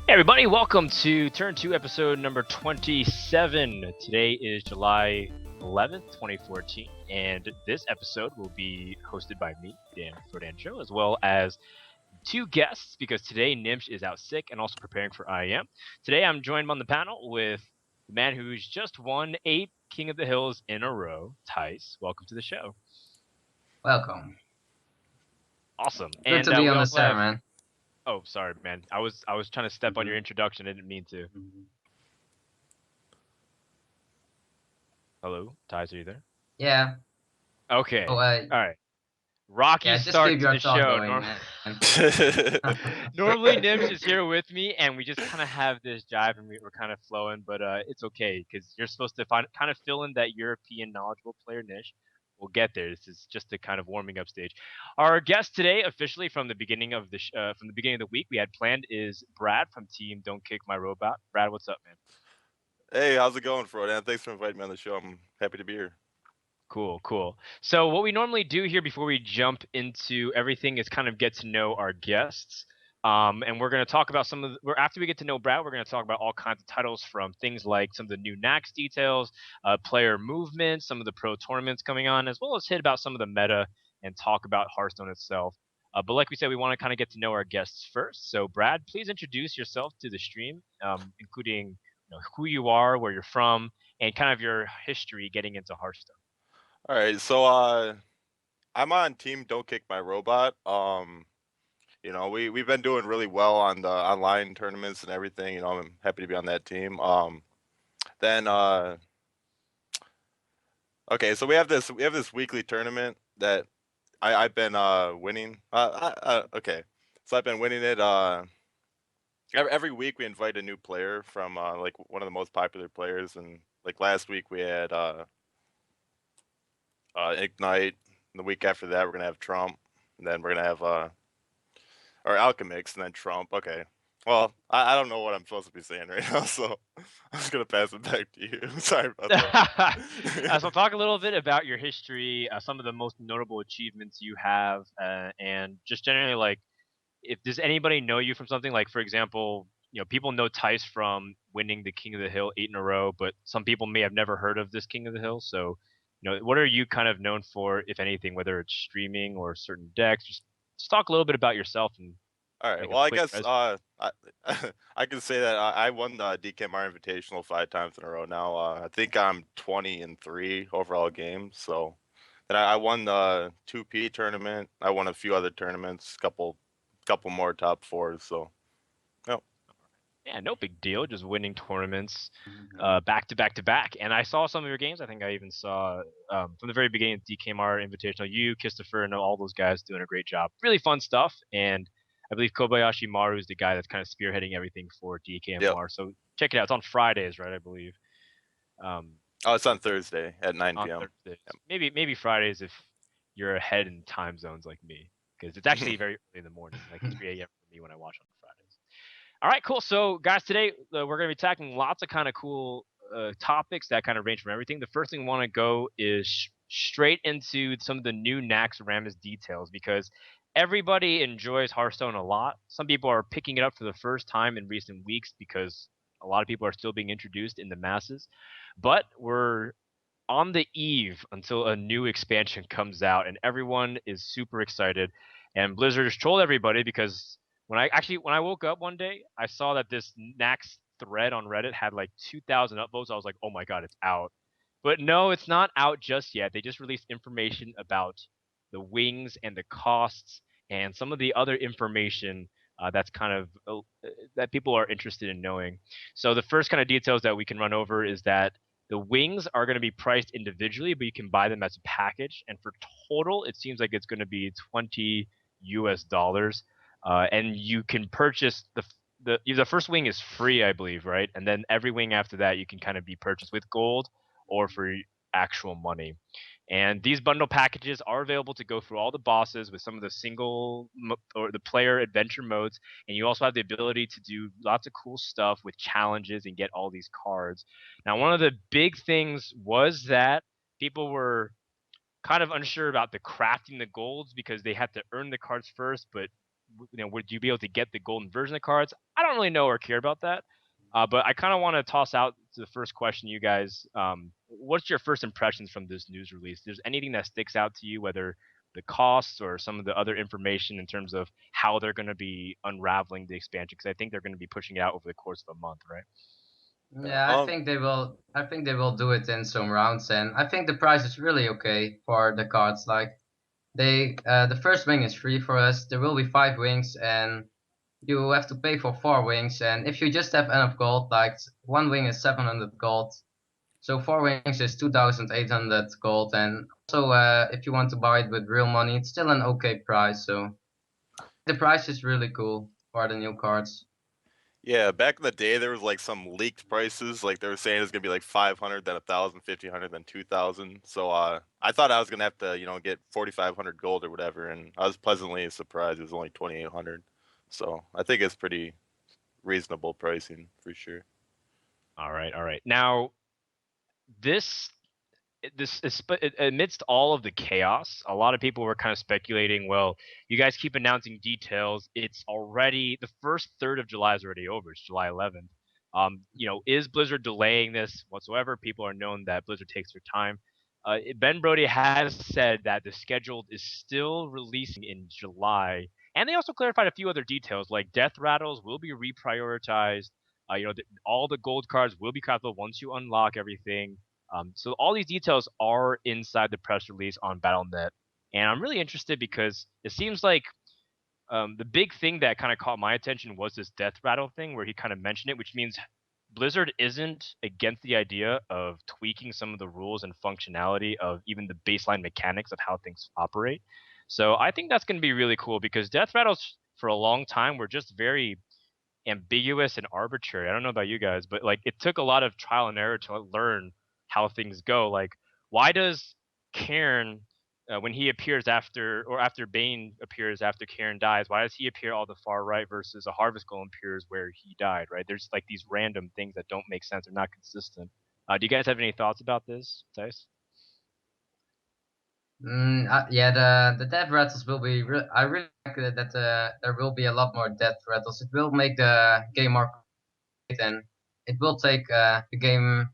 Hey everybody, welcome to Turn 2 episode number 27. Today is July 11th, 2014, and this episode will be hosted by me, Dan Frodan, as well as two guests, because today Nimsh is out sick and also preparing for IEM. Today I'm joined on the panel with the man who's just won 8 King of the Hills in a row, Thijs. Welcome to the show. Welcome. Awesome. Good And to be we on the also show, have... man. Oh, sorry, man. I was trying to step on your introduction. I didn't mean to. Hello, Thijs, are you there? Yeah. Okay. Oh, All right. Rocky yeah. Just start keep to your the thought show. going, man. Normally, Nimsh is here with me, and we just kind of have this jive, and we're kind of flowing. But it's okay because you're supposed to kind of fill in that European knowledgeable player niche. We'll get there. This is just a kind of warming up stage. Our guest today, officially from the beginning of the week, we had planned is Brad from Team Don't Kick My Robot. Brad, what's up, man? Hey, how's it going, Frodan? Thanks for inviting me on the show. I'm happy to be here. Cool. So what we normally do here before we jump into everything is kind of get to know our guests. And we're going to talk about after we get to know Brad, we're going to talk about all kinds of titles from things like some of the new Nax details, player movements, some of the pro tournaments coming on, as well as hit about some of the meta and talk about Hearthstone itself. But like we said, we want to kind of get to know our guests first. So Brad, please introduce yourself to the stream, including who you are, where you're from, and kind of your history getting into Hearthstone. All right, so I'm on Team Don't Kick My Robot. We've been doing really well on the online tournaments and everything. I'm happy to be on that team. Then okay, so we have this weekly tournament that I've been winning. Okay, so I've been winning it. Every week we invite a new player from like one of the most popular players, and like last week we had Ignite. The week after that, we're gonna have Trump, and then we're gonna have or Alchemix, and then Trump. Okay. Well, I don't know what I'm supposed to be saying right now, so I'm just gonna pass it back to you. Sorry about that. So talk a little bit about your history, some of the most notable achievements you have, and just generally like, if does anybody know you from something like, for example, people know Tice from winning the King of the Hill 8 in a row, but some people may have never heard of this King of the Hill. So, what are you kind of known for, if anything, whether it's streaming or certain decks? Just talk a little bit about yourself and All right. like a Well, I quick guess resume. I can say that I won the DKMR Invitational 5 times in a row now. I think I'm 20-3 overall games. So, and I won the 2P tournament. I won a few other tournaments, couple more top fours. So, yep. Yeah, no big deal. Just winning tournaments, back to back to back. And I saw some of your games. I think I even saw from the very beginning of DKMR Invitational. You, Christopher, and all those guys doing a great job. Really fun stuff. And I believe Kobayashi Maru is the guy that's kind of spearheading everything for Yep. DKMR. So check it out. It's on Fridays, right? I believe. Oh, it's on Thursday at 9 On p.m. Thursdays. Maybe Fridays if you're ahead in time zones like me, because it's actually very early in the morning, like 3 a.m. for me when I watch on Fridays. All right, cool. So, guys, today we're going to be tackling lots of kind of cool topics that kind of range from everything. The first thing we want to go is straight into some of the new Nax Rammus details, because everybody enjoys Hearthstone a lot. Some people are picking it up for the first time in recent weeks because a lot of people are still being introduced in the masses. But we're on the eve until a new expansion comes out, and everyone is super excited. And Blizzard has trolled everybody because when I woke up one day, I saw that this Nax thread on Reddit had like 2,000 upvotes. I was like, oh my god, it's out. But no, it's not out just yet. They just released information about the wings and the costs and some of the other information that's kind of that people are interested in knowing. So the first kind of details that we can run over is that the wings are going to be priced individually, but you can buy them as a package. And for total, it seems like it's going to be 20 US dollars. And you can purchase the first wing is free, I believe, right? And then every wing after that you can kind of be purchased with gold or for actual money. And these bundle packages are available to go through all the bosses with some of the or the player adventure modes, and you also have the ability to do lots of cool stuff with challenges and get all these cards. Now, one of the big things was that people were kind of unsure about the crafting the golds because they had to earn the cards first, but would you be able to get the golden version of cards? I don't really know or care about that. But I kind of want to toss out to the first question, you guys. What's your first impressions from this news release? There's anything that sticks out to you, whether the costs or some of the other information in terms of how they're going to be unraveling the expansion? Because I think they're going to be pushing it out over the course of a month, right? Yeah, I think they will. I think they will do it in some rounds, and I think the price is really okay for the cards. Like the first wing is free for us. There will be 5 wings, and you have to pay for 4 wings. And if you just have enough gold, like 1 wing is 700 gold, so 4 wings is 2,800 gold. And also, if you want to buy it with real money, it's still an okay price. So the price is really cool for the new cards. Yeah, back in the day, there was like some leaked prices. Like they were saying it's gonna be like 500, then 1,000, 1,500, then 2,000. So I thought I was gonna have to, get 4,500 gold or whatever, and I was pleasantly surprised it was only 2,800. So I think it's pretty reasonable pricing for sure. All right, all right. Now, this is amidst all of the chaos, a lot of people were kind of speculating, well, you guys keep announcing details. It's already the first third of July is already over. It's July 11th. Is Blizzard delaying this whatsoever? People are known that Blizzard takes their time. Ben Brody has said that the schedule is still releasing in July, and they also clarified a few other details, like death rattles will be reprioritized. All the gold cards will be craftable once you unlock everything. So all these details are inside the press release on Battle.net, and I'm really interested because it seems like the big thing that kind of caught my attention was this death rattle thing where he kind of mentioned it, which means Blizzard isn't against the idea of tweaking some of the rules and functionality of even the baseline mechanics of how things operate. So I think that's going to be really cool because death rattles for a long time were just very ambiguous and arbitrary. I don't know about you guys, but like it took a lot of trial and error to learn how things go. Like, why does Cairn, when he appears after Bane appears after Cairn dies, why does he appear all the far right versus a Harvest Golem appears where he died? Right? There's like these random things that don't make sense. They're not consistent. Do you guys have any thoughts about this, Thijs? Yeah, the death rattles will be. I really like that there will be a lot more death rattles. It will make the game more complicated, and it will take the game.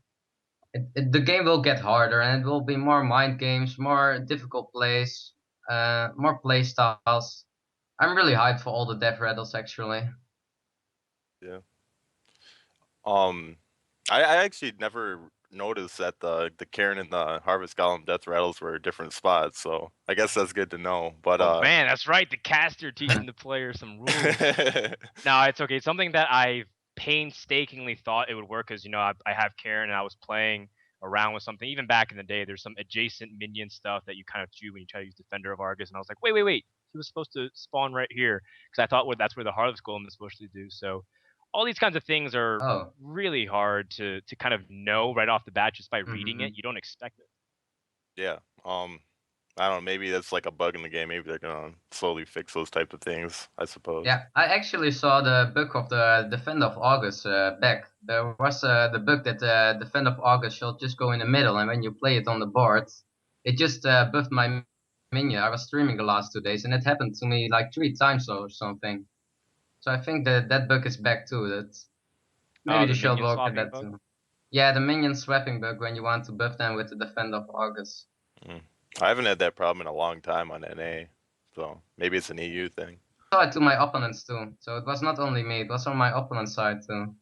The game will get harder, and it will be more mind games, more difficult plays, more play styles. I'm really hyped for all the death rattles actually. Yeah. I actually never noticed that the Cairn and the Harvest Golem death rattles were different spots, so I guess that's good to know. But Oh man, that's right. The caster teaching the player some rules. No, it's okay. It's something that I painstakingly thought it would work because I have Karen and I was playing around with something. Even back in the day, there's some adjacent minion stuff that you kind of do when you try to use Defender of Argus, and I was like, wait, he was supposed to spawn right here because I thought that's where the Harvest Golem is supposed to do. So all these kinds of things are really hard to kind of know right off the bat just by reading it. You don't expect it. Yeah. I don't know, maybe that's like a bug in the game. Maybe they're gonna slowly fix those type of things, I suppose. Yeah, I actually saw the bug of the Defender of August back. There was the bug that the Defender of August should just go in the middle, and when you play it on the board, it just buffed my minion. I was streaming the last 2 days, and it happened to me like 3 times or something. So I think that bug is back too. That maybe the the shield minion will get swapping that bug? too. Yeah, the minion swapping bug when you want to buff them with the Defender of August. I haven't had that problem in a long time on NA, so maybe it's an EU thing. I saw it to my opponents too, so it was not only me; it was on my opponent's side too.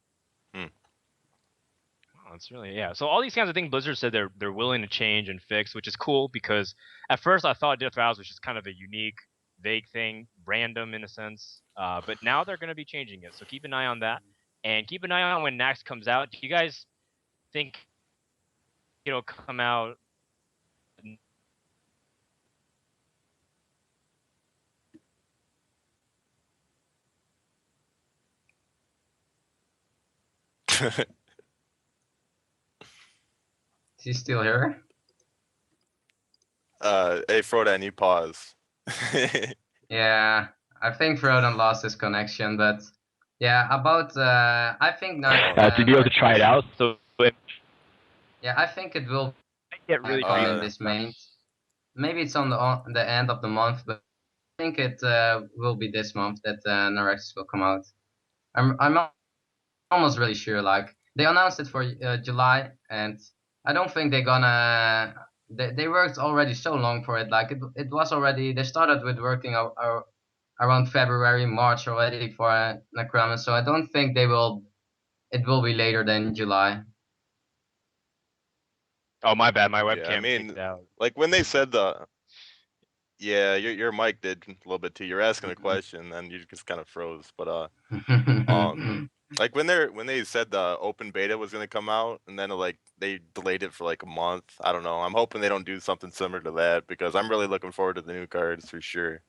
It's really So all these kinds of things Blizzard said they're willing to change and fix, which is cool because at first I thought Death Rattles was just kind of a unique, vague thing, random in a sense. But now they're going to be changing it, so keep an eye on that, and keep an eye on when Nax comes out. Do you guys think it'll come out? Is he still here? Hey Frodan, you pause. Yeah, I think Frodan lost his connection, but yeah, about I think now. To be able to try it out, so Yeah, I think it will get really come in this month. Maybe it's on the end of the month, but think it will be this month that Neurexis will come out. I'm almost really sure. Like they announced it for July, and I don't think they're gonna. They worked already so long for it. Like it was already. They started with working around February, March already for Necromus. So I don't think they will. It will be later than July. Oh, my bad. My Yeah, I webcam mean, kicked out. like when they said your mic did a little bit too. You're asking a question and you just kind of froze. But like when they said the open beta was gonna come out and then like they delayed it for like a month. I don't know. I'm hoping they don't do something similar to that because I'm really looking forward to the new cards for sure.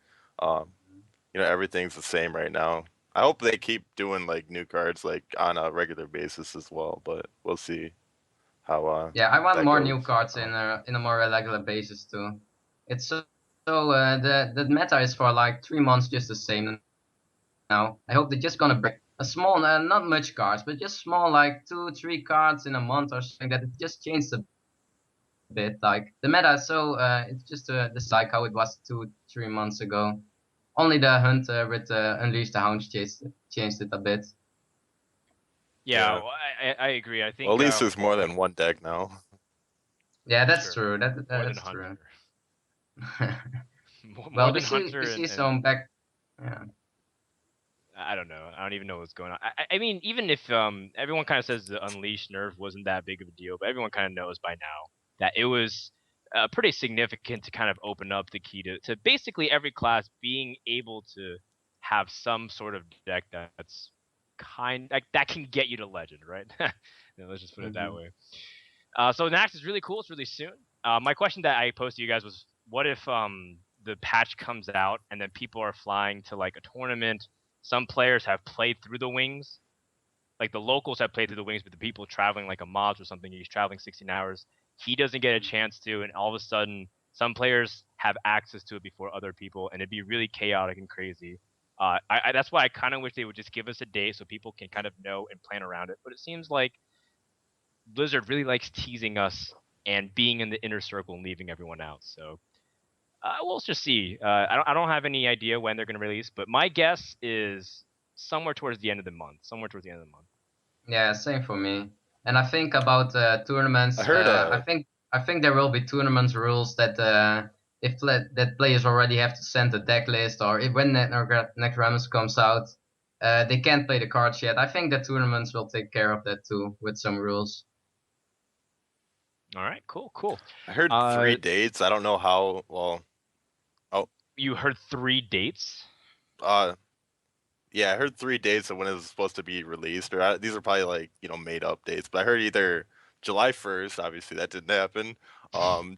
Everything's the same right now. I hope they keep doing like new cards like on a regular basis as well, but we'll see how Yeah, I want that more goes. new cards in a more regular basis too. It's the meta is for like 3 months just the same now. I hope they're just gonna bring a small, not much cards, but just small like 2-3 cards in a month or something that it just changed a bit. Like the meta is so it's just this like how it was 2-3 months ago. Only the hunt with Unleash the Hounds changed it a bit. Yeah, Yeah. well, I agree. I think Well, at least there's more than one deck now. Yeah, that's Sure. true. That more than that's true. Hunter. More Well, we than see Hunter we see and some back. Yeah. I don't know. I don't even know what's going on. I mean, even if everyone kind of says the Unleashed nerf wasn't that big of a deal, but everyone kind of knows by now that it was pretty significant to kind of open up the key to basically every class being able to have some sort of deck that's like that can get you to legend, right? Let's just put it that way. So next is really cool. It's really soon. My question that I posed to you guys was, what if the patch comes out and then people are flying to like a tournament? Some players have played through the wings, like the locals have played through the wings, but the people traveling like a mods or something, he's traveling 16 hours. He doesn't get a chance to, and all of a sudden, some players have access to it before other people, and it'd be really chaotic and crazy. That's why I kind of wish they would just give us a date so people can kind of know and plan around it. But it seems like Blizzard really likes teasing us and being in the inner circle and leaving everyone out. So we'll just see. I don't have any idea when they're going to release, but my guess is somewhere towards the end of the month. Somewhere towards the end of the month. Yeah, same for me. And I think about tournaments. I heard I think there will be tournaments rules that that players already have to send a deck list, or if when Necromus comes out, they can't play the cards yet. I think that tournaments will take care of that too with some rules. All right, cool. I heard 3 dates. I don't know how well. Oh, you heard 3 dates? Yeah, I heard 3 dates of when it was supposed to be released. Or these are probably like Made up dates, but I heard either July 1st. Obviously, that didn't happen.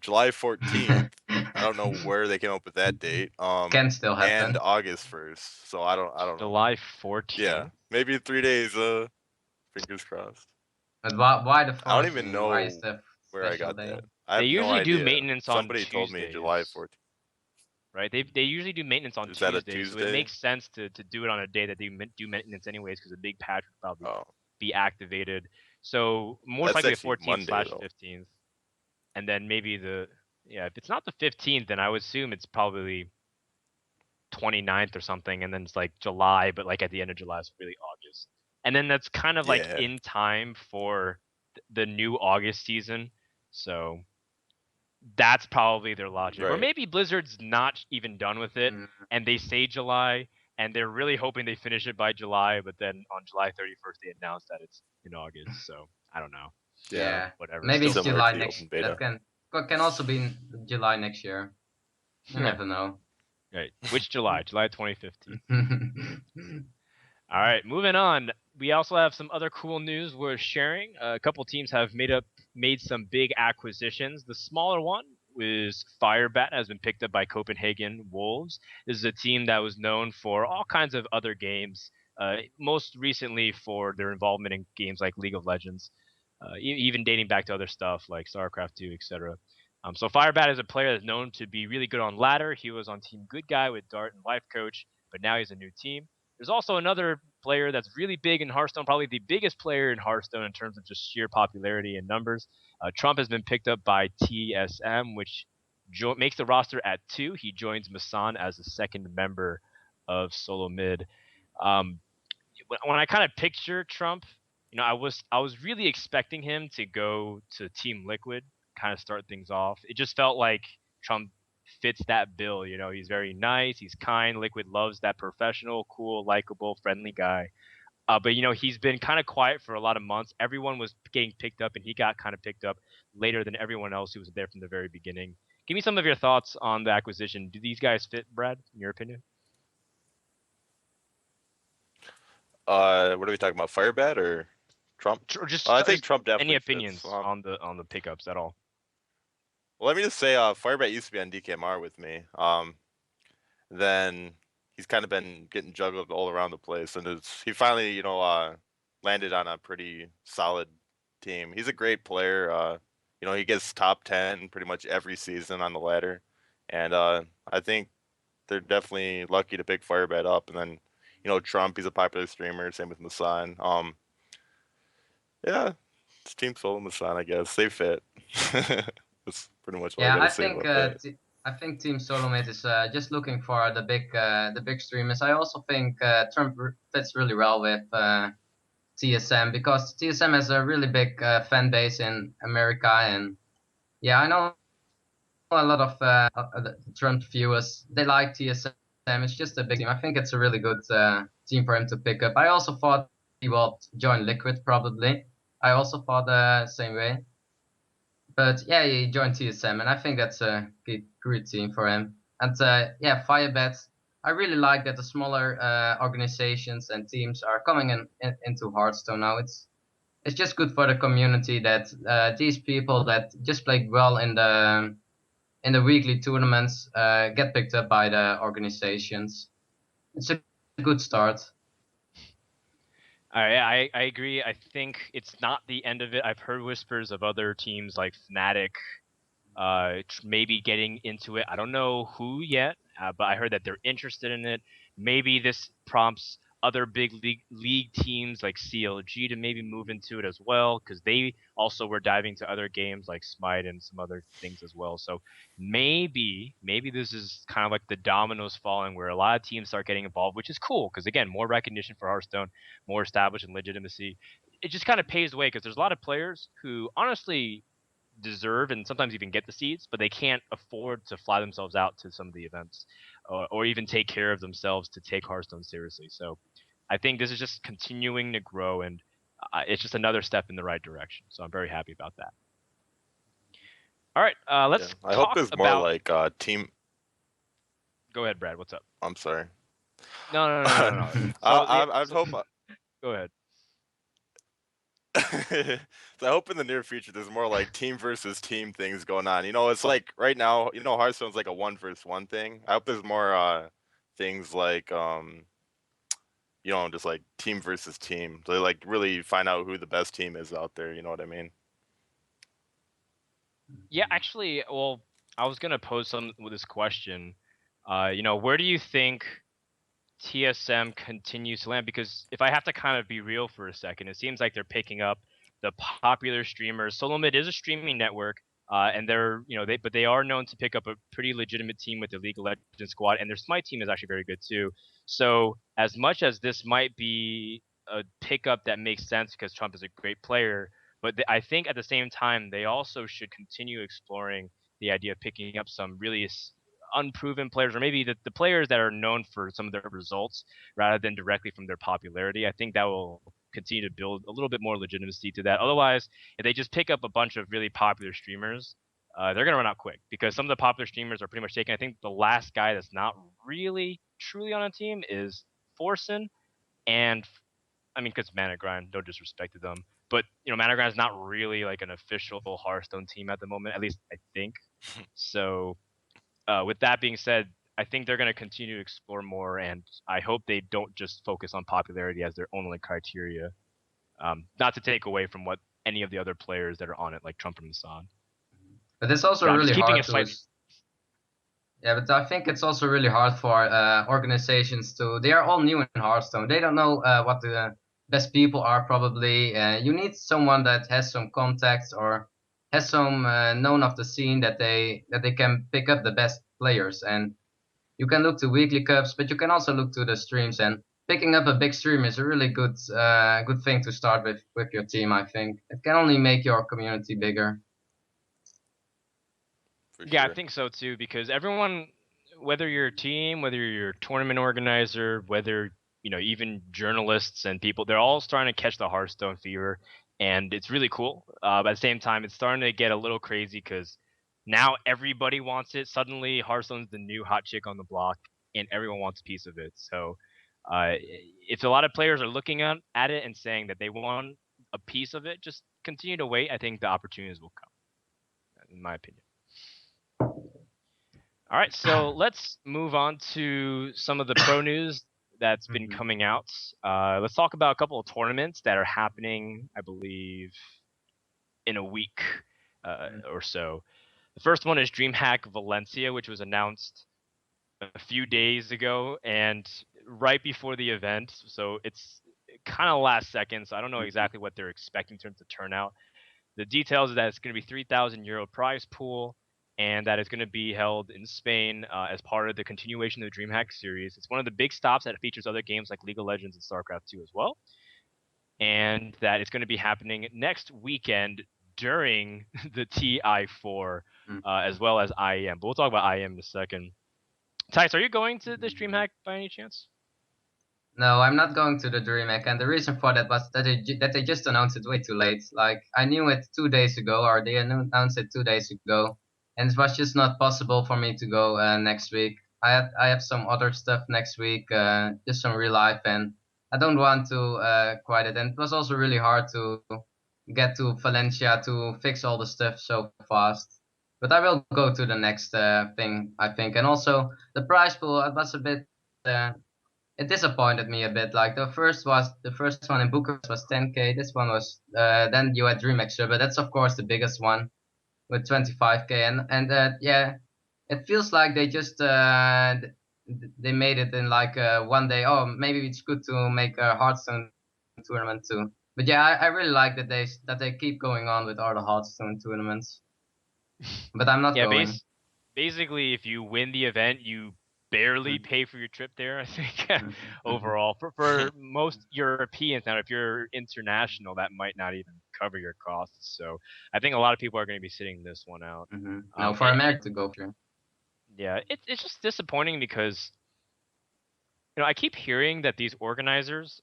July 14th. I don't know where they came up with that date. Can still happen. And August 1st. So I don't know. July 14th. Yeah, maybe 3 days. Fingers crossed. But why the 14th? I don't even know why is the where I got day? that. I have They usually no do idea. maintenance on Somebody told me July 14th. Right? They usually do maintenance on Is that a Tuesdays, so it Tuesday? makes sense to do it on a day that they do maintenance anyways, because a big patch would probably Oh, be activated. So most That's likely the actually 14th Monday, slash though. 15th, and then maybe if it's not the 15th, then I would assume it's probably 29th or something, and then it's like July, but like at the end of July, it's really August, and then that's kind of like Yeah. in time for the new August season. So that's probably their logic. Or Right. maybe Blizzard's not even done with it, and they say July, and they're really hoping they finish it by July, but then on July 31st they announce that it's in August. So I don't know. Yeah. Whatever. Maybe Still it's Similar July to the next. open beta. That can also be in July next year. You never know. Right. Which July? July 2015. All right, moving on. We also have some other cool news we're sharing. A couple teams have made some big acquisitions. The smaller one is Firebat, has been picked up by Copenhagen Wolves. This is a team that was known for all kinds of other games, most recently for their involvement in games like League of Legends, even dating back to other stuff like StarCraft 2, etc. So Firebat is a player that's known to be really good on ladder. He was on Team Good Guy with Dart and Life Coach, but now he's a new team. There's also another player that's really big in Hearthstone, probably the biggest player in Hearthstone in terms of just sheer popularity and numbers. Trump has been picked up by TSM, which makes the roster at 2. He joins Masan as the second member of Solo Mid. When I kind of picture Trump, I was really expecting him to go to Team Liquid, kind of start things off. It just felt like Trump fits that bill. He's very nice, he's kind. Liquid loves that professional, cool, likable, friendly guy. But he's been kind of quiet for a lot of months. Everyone was getting picked up, and he got kind of picked up later than everyone else who was there from the very beginning. Give me some of your thoughts on the acquisition. Do these guys fit, Brad, in your opinion? What are we talking about? Firebat or Trump? Or just I think Trump definitely any opinions fits. on the pickups at all? Well, let me just say, Firebat used to be on DKMR with me. Then he's kind of been getting juggled all around the place, and he finally, landed on a pretty solid team. He's a great player. He gets top 10 pretty much every season on the ladder, and I think they're definitely lucky to pick Firebat up. And then, Trump, he's a popular streamer. Same with Masan. Yeah, it's Team Solo Masan, I guess they fit. That's pretty much what I gotta say about that. I think Team Solomate is just looking for the big streamers. I also think Trump fits really well with TSM, because TSM has a really big fan base in America, and yeah, I know a lot of the Trump viewers. They like TSM. It's just a big team. I think it's a really good team for him to pick up. I also thought he would join Liquid probably. I also thought the same way. But yeah, he joined TSM, and I think that's a good team for him. And yeah, Firebat, I really like that the smaller organizations and teams are coming into Hearthstone now. It's just good for the community that these people that just played well in the weekly tournaments get picked up by the organizations. It's a good start. I agree. I think it's not the end of it. I've heard whispers of other teams like Fnatic maybe getting into it. I don't know who yet, but I heard that they're interested in it. Maybe this prompts other big league teams like CLG to maybe move into it as well, because they also were diving to other games like Smite and some other things as well. So maybe this is kind of like the dominoes falling, where a lot of teams start getting involved, which is cool, because again, more recognition for Hearthstone, more established and legitimacy. It just kind of paves the way, because there's a lot of players who honestly deserve and sometimes even get the seats, but they can't afford to fly themselves out to some of the events or even take care of themselves to take Hearthstone seriously. So I think this is just continuing to grow, and it's just another step in the right direction. So I'm very happy about that. All right, let's. I hope there's more like team. Go ahead, Brad. What's up? I'm sorry. No. I hope. Go ahead. So I hope in the near future there's more like team versus team things going on. It's like right now, Hearthstone's like a 1 versus 1 thing. I hope there's more things like just like team versus team. So like really find out who the best team is out there, you know what I mean? Yeah, actually, well, I was gonna pose some with this question. Where do you think TSM continues to land? Because if I have to kind of be real for a second, it seems like they're picking up the popular streamers. Solomid is a streaming network, and they're but they are known to pick up a pretty legitimate team with the League of Legends squad, and their Smite team is actually very good too. So as much as this might be a pickup that makes sense because Trump is a great player, but I think at the same time they also should continue exploring the idea of picking up some really unproven players, or maybe the players that are known for some of their results rather than directly from their popularity. I think that will continue to build a little bit more legitimacy to that. Otherwise, if they just pick up a bunch of really popular streamers, they're going to run out quick, because some of the popular streamers are pretty much taken. I think the last guy that's not really truly on a team is Forsen, and I mean, because Mana Grind, no disrespect to them, but Mana Grind is not really like an official Hearthstone team at the moment, at least I think. So with that being said, I think they're going to continue to explore more, and I hope they don't just focus on popularity as their only criteria. Not to take away from what any of the other players that are on it, like Trump and Masan. But it's also really hard to. Yeah, but I think it's also really hard for organizations to. They are all new in Hearthstone. They don't know what the best people are probably. You need someone that has some contacts, or has some known of the scene that they can pick up the best players, and you can look to weekly cups, but you can also look to the streams. And picking up a big stream is a really good good thing to start with your team. I think it can only make your community bigger. For Yeah, I sure. think so too, because everyone, whether you're a team, whether you're a tournament organizer, whether, even journalists and people, they're all starting to catch the Hearthstone fever, and it's really cool. But at the same time, it's starting to get a little crazy because now everybody wants it. Suddenly, Hearthstone's the new hot chick on the block, and everyone wants a piece of it. So, if a lot of players are looking at it and saying that they want a piece of it, just continue to wait. I think the opportunities will come, in my opinion. All right, so let's move on to some of the pro news that's been coming out. Let's talk about a couple of tournaments that are happening, I believe, in a week or so. The first one is DreamHack Valencia, which was announced a few days ago and right before the event. So it's kind of last second, so I don't know exactly what they're expecting in terms of turnout. The details is that it's going to be 3,000 euro prize pool, and that it's going to be held in Spain as part of the continuation of the DreamHack series. It's one of the big stops that features other games like League of Legends and StarCraft 2 as well, and that it's going to be happening next weekend during the TI4 as well as IEM. But we'll talk about IEM in a second. Thijs, are you going to this DreamHack by any chance? No, I'm not going to the DreamHack, and the reason for that was that they just announced it way too late. Like I knew it 2 days ago, or they announced it 2 days ago, and it was just not possible for me to go next week. I have some other stuff next week, just some real life, and I don't want to quite it. And it was also really hard to get to Valencia to fix all the stuff so fast. But I will go to the next thing, I think. And also the prize pool, it was a bit. It disappointed me a bit. Like the first one in Bucharest was 10k. This one was then you had DreamHack, but that's of course the biggest one with 25k. And yeah, it feels like they just they made it in like one day. Oh, maybe it's good to make a Hearthstone tournament too. But yeah, I really like that they keep going on with all the Hearthstone tournaments. But I'm not Yeah, going. basically, if you win the event, you barely pay for your trip there, I think, overall. For most Europeans, now, if you're international, that might not even cover your costs. So I think a lot of people are going to be sitting this one out. No, for America to go through. Yeah, it's just disappointing because, I keep hearing that these organizers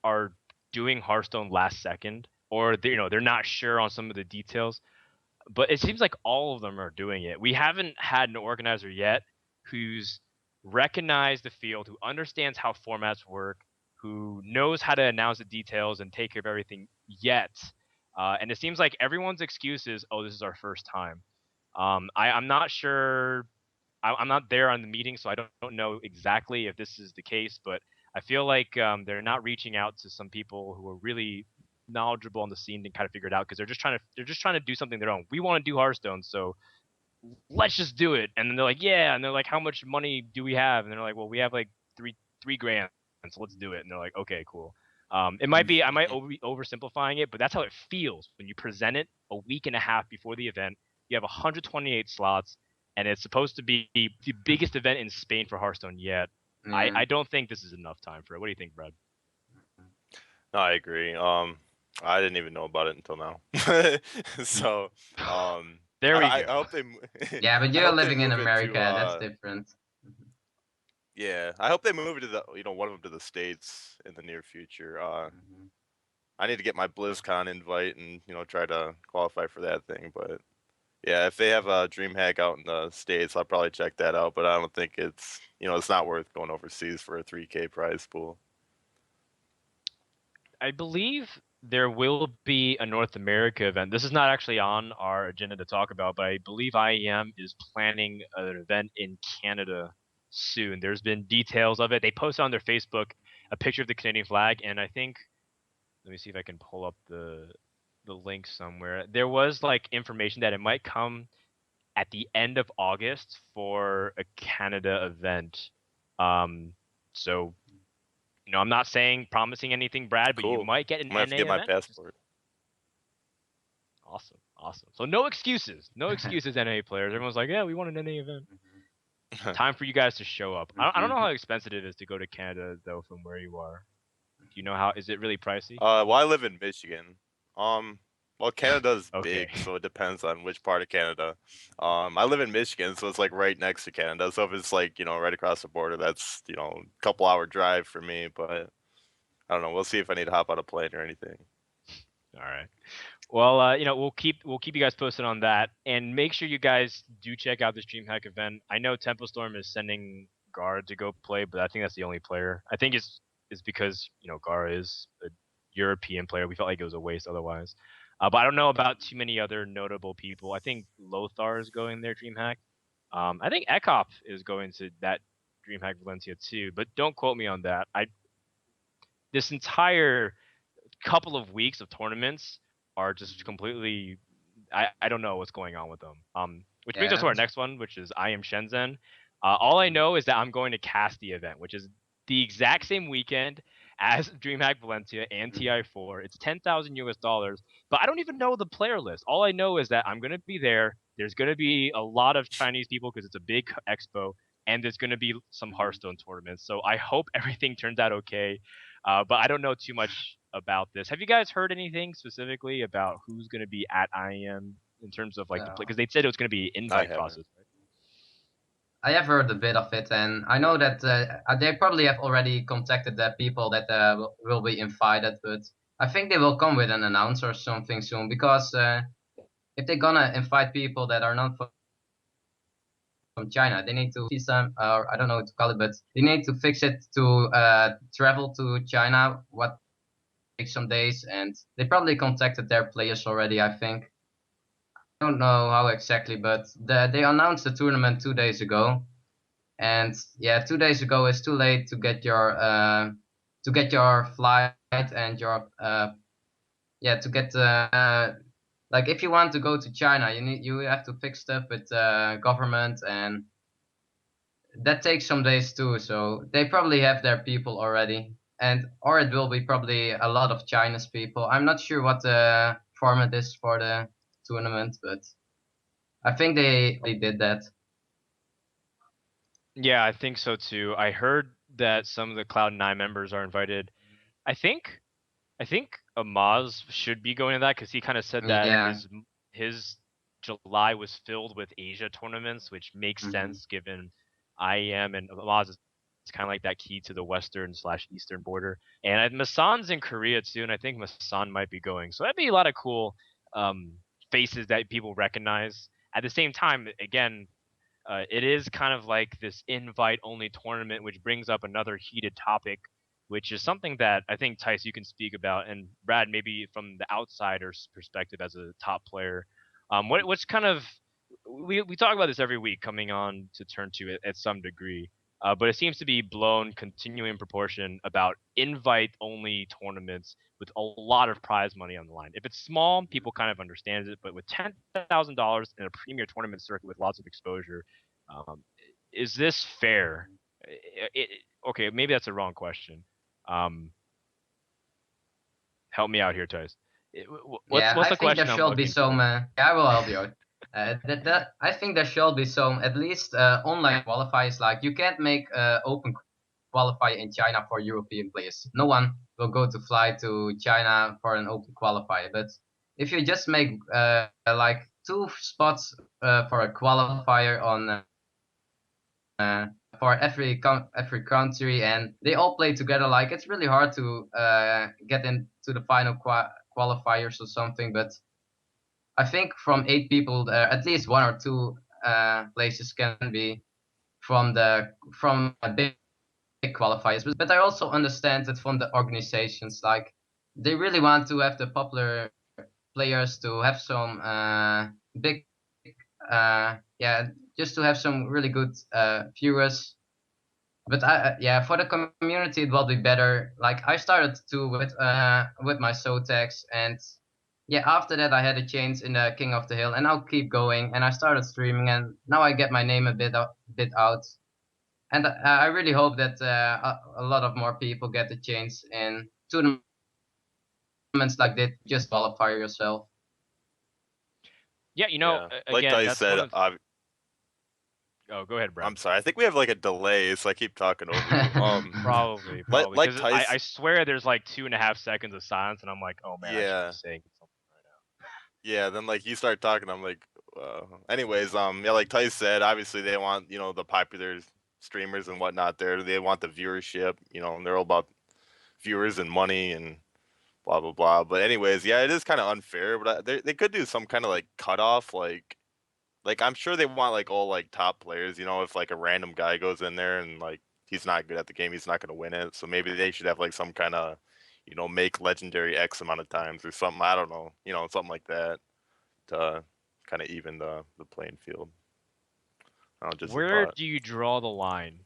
are doing Hearthstone last second, or they're not sure on some of the details. But it seems like all of them are doing it. We haven't had an organizer yet who's recognized the field, who understands how formats work, who knows how to announce the details and take care of everything yet. And it seems like everyone's excuse is, oh, this is our first time. I'm not sure. I'm not there on the meeting, so I don't know exactly if this is the case, but I feel like they're not reaching out to some people who are really knowledgeable on the scene to kind of figure it out, because they're just trying to do something their own. We want to do Hearthstone, so let's just do it. And then they're like, yeah, and they're like, how much money do we have? And they're like, well, we have like three grand, so let's do it. And they're like, okay, cool. It might be, I might be oversimplifying it, but that's how it feels when you present it a week and a half before the event. You have 128 slots, and it's supposed to be the biggest event in Spain for Hearthstone yet. I don't think this is enough time for it. What do you think, Brad? No, I agree. I didn't even know about it until now. So, there we go. I hope they. Yeah, but I you're hope they living in move it America. to, That's different. Yeah, I hope they move it to the one of them to the States in the near future. I need to get my BlizzCon invite and try to qualify for that thing. But yeah, if they have a DreamHack out in the States, I'll probably check that out. But I don't think it's not worth going overseas for a 3K prize pool. I believe there will be a North America event. This is not actually on our agenda to talk about, but I believe IEM is planning an event in Canada soon. There's been details of it. They posted on their Facebook a picture of the Canadian flag, and I think, let me see if I can pull up the link somewhere. There was like information that it might come at the end of August for a Canada event. So I'm not promising anything, Brad, but you Cool. might get an I'm gonna have NA to get my event. passport. Awesome. Awesome. So no excuses. No excuses, NA players. Everyone's like, yeah, we want an NA event. Time for you guys to show up. I don't know how expensive it is to go to Canada though, from where you are. Do you know how? Is it really pricey? Well, I live in Michigan. Well, Canada's Okay. big, so it depends on which part of Canada. I live in Michigan, so it's like right next to Canada. So if it's like, right across the border, that's, a couple hour drive for me. But I don't know. We'll see if I need to hop on a plane or anything. All right. Well, we'll keep you guys posted on that, and make sure you guys do check out this DreamHack event. I know Tempo Storm is sending Gar to go play, but I think that's the only player. I think it's because Gar is a European player. We felt like it was a waste otherwise. But I don't know about too many other notable people. I think Lothar is going there, DreamHack. I think Ekop is going to that DreamHack Valencia too, but don't quote me on that. This entire couple of weeks of tournaments are just completely. I don't know what's going on with them. Which brings us to our next one, which is I Am Shenzhen. All I know is that I'm going to cast the event, which is the exact same weekend as DreamHack Valencia and TI4. It's $10,000 US, but I don't even know the player list. All I know is that I'm going to be there. There's going to be a lot of Chinese people because it's a big expo, and there's going to be some Hearthstone tournaments. So I hope everything turns out okay. But I don't know too much about this. Have you guys heard anything specifically about who's going to be at IEM in terms of like the play? Because they said it was going to be invite process. Right? I have heard a bit of it, and I know that they probably have already contacted the people that will be invited, but I think they will come with an announcer or something soon, because if they're gonna invite people that are not from China, they need to visa, or I don't know what to call it, but they need to fix it to travel to China, what takes some days, and they probably contacted their players already, I think. I don't know how exactly, but they announced the tournament 2 days ago, and yeah, 2 days ago is too late to get your flight and your to get like if you want to go to China, you have to fix stuff with government, and that takes some days too. So they probably have their people already, or it will be probably a lot of Chinese people. I'm not sure what the format is for the tournament, but I think they did that. Yeah, I think so too. I heard that some of the Cloud9 members are invited. I think Amaz should be going to that because he kind of said that his July was filled with Asia tournaments, which makes sense given IEM and Amaz is kind of like that key to the western/eastern border. And Masan's in Korea too, and I think Masan might be going. So that'd be a lot of cool faces that people recognize. At the same time, again, it is kind of like this invite-only tournament, which brings up another heated topic, which is something that I think, Thijs, you can speak about, and Brad, maybe from the outsider's perspective as a top player. What's kind of we talk about this every week coming on to Turn 2 at some degree, but it seems to be blown continuing proportion about invite-only tournaments with a lot of prize money on the line. If it's small, people kind of understand it, but with $10,000 in a premier tournament circuit with lots of exposure, is this fair? Okay, maybe that's a wrong question. Help me out here, Thijs. What's the question? There should be some. I will help you out. I think there should be some, at least online qualifiers. Like you can't make open qualifier in China for European players. No one will go to fly to China for an open qualifier. But if you just make like 2 spots for a qualifier on for every country, and they all play together, like it's really hard to get into the final qualifiers or something. But I think from 8 people, at least 1 or 2 places can be from big qualifiers. But I also understand that from the organizations, like they really want to have the popular players to have some big just to have some really good viewers. But for the community, it will be better. Like I started too with my Sotex, and after that I had a change in the King of the Hill, and I'll keep going. And I started streaming, and now I get my name a bit out. And I really hope that a lot of more people get the chance in tournaments like that. Just qualify yourself. Yeah, Like again, Thijs that's said, one of. Oh, go ahead, Brad. I'm sorry. I think we have like a delay, so I keep talking over you. Probably, Like because I Thijs, swear there's like 2.5 seconds of silence, and I'm like, oh man, I should be yeah, saying something right now. yeah. Then like you start talking, I'm like, anyways, yeah, like Thijs said, obviously they want the popular streamers and whatnot. They want the viewership. And they're all about viewers and money and blah blah blah. But anyways, yeah, it is kind of unfair. But they could do some kind of like cutoff, like I'm sure they want like all like top players. If like a random guy goes in there and like he's not good at the game, he's not going to win it. So maybe they should have like some kind of make legendary X amount of times or something. I don't know, something like that to kind of even the playing field. I don't know, just a Where thought. do you draw the line?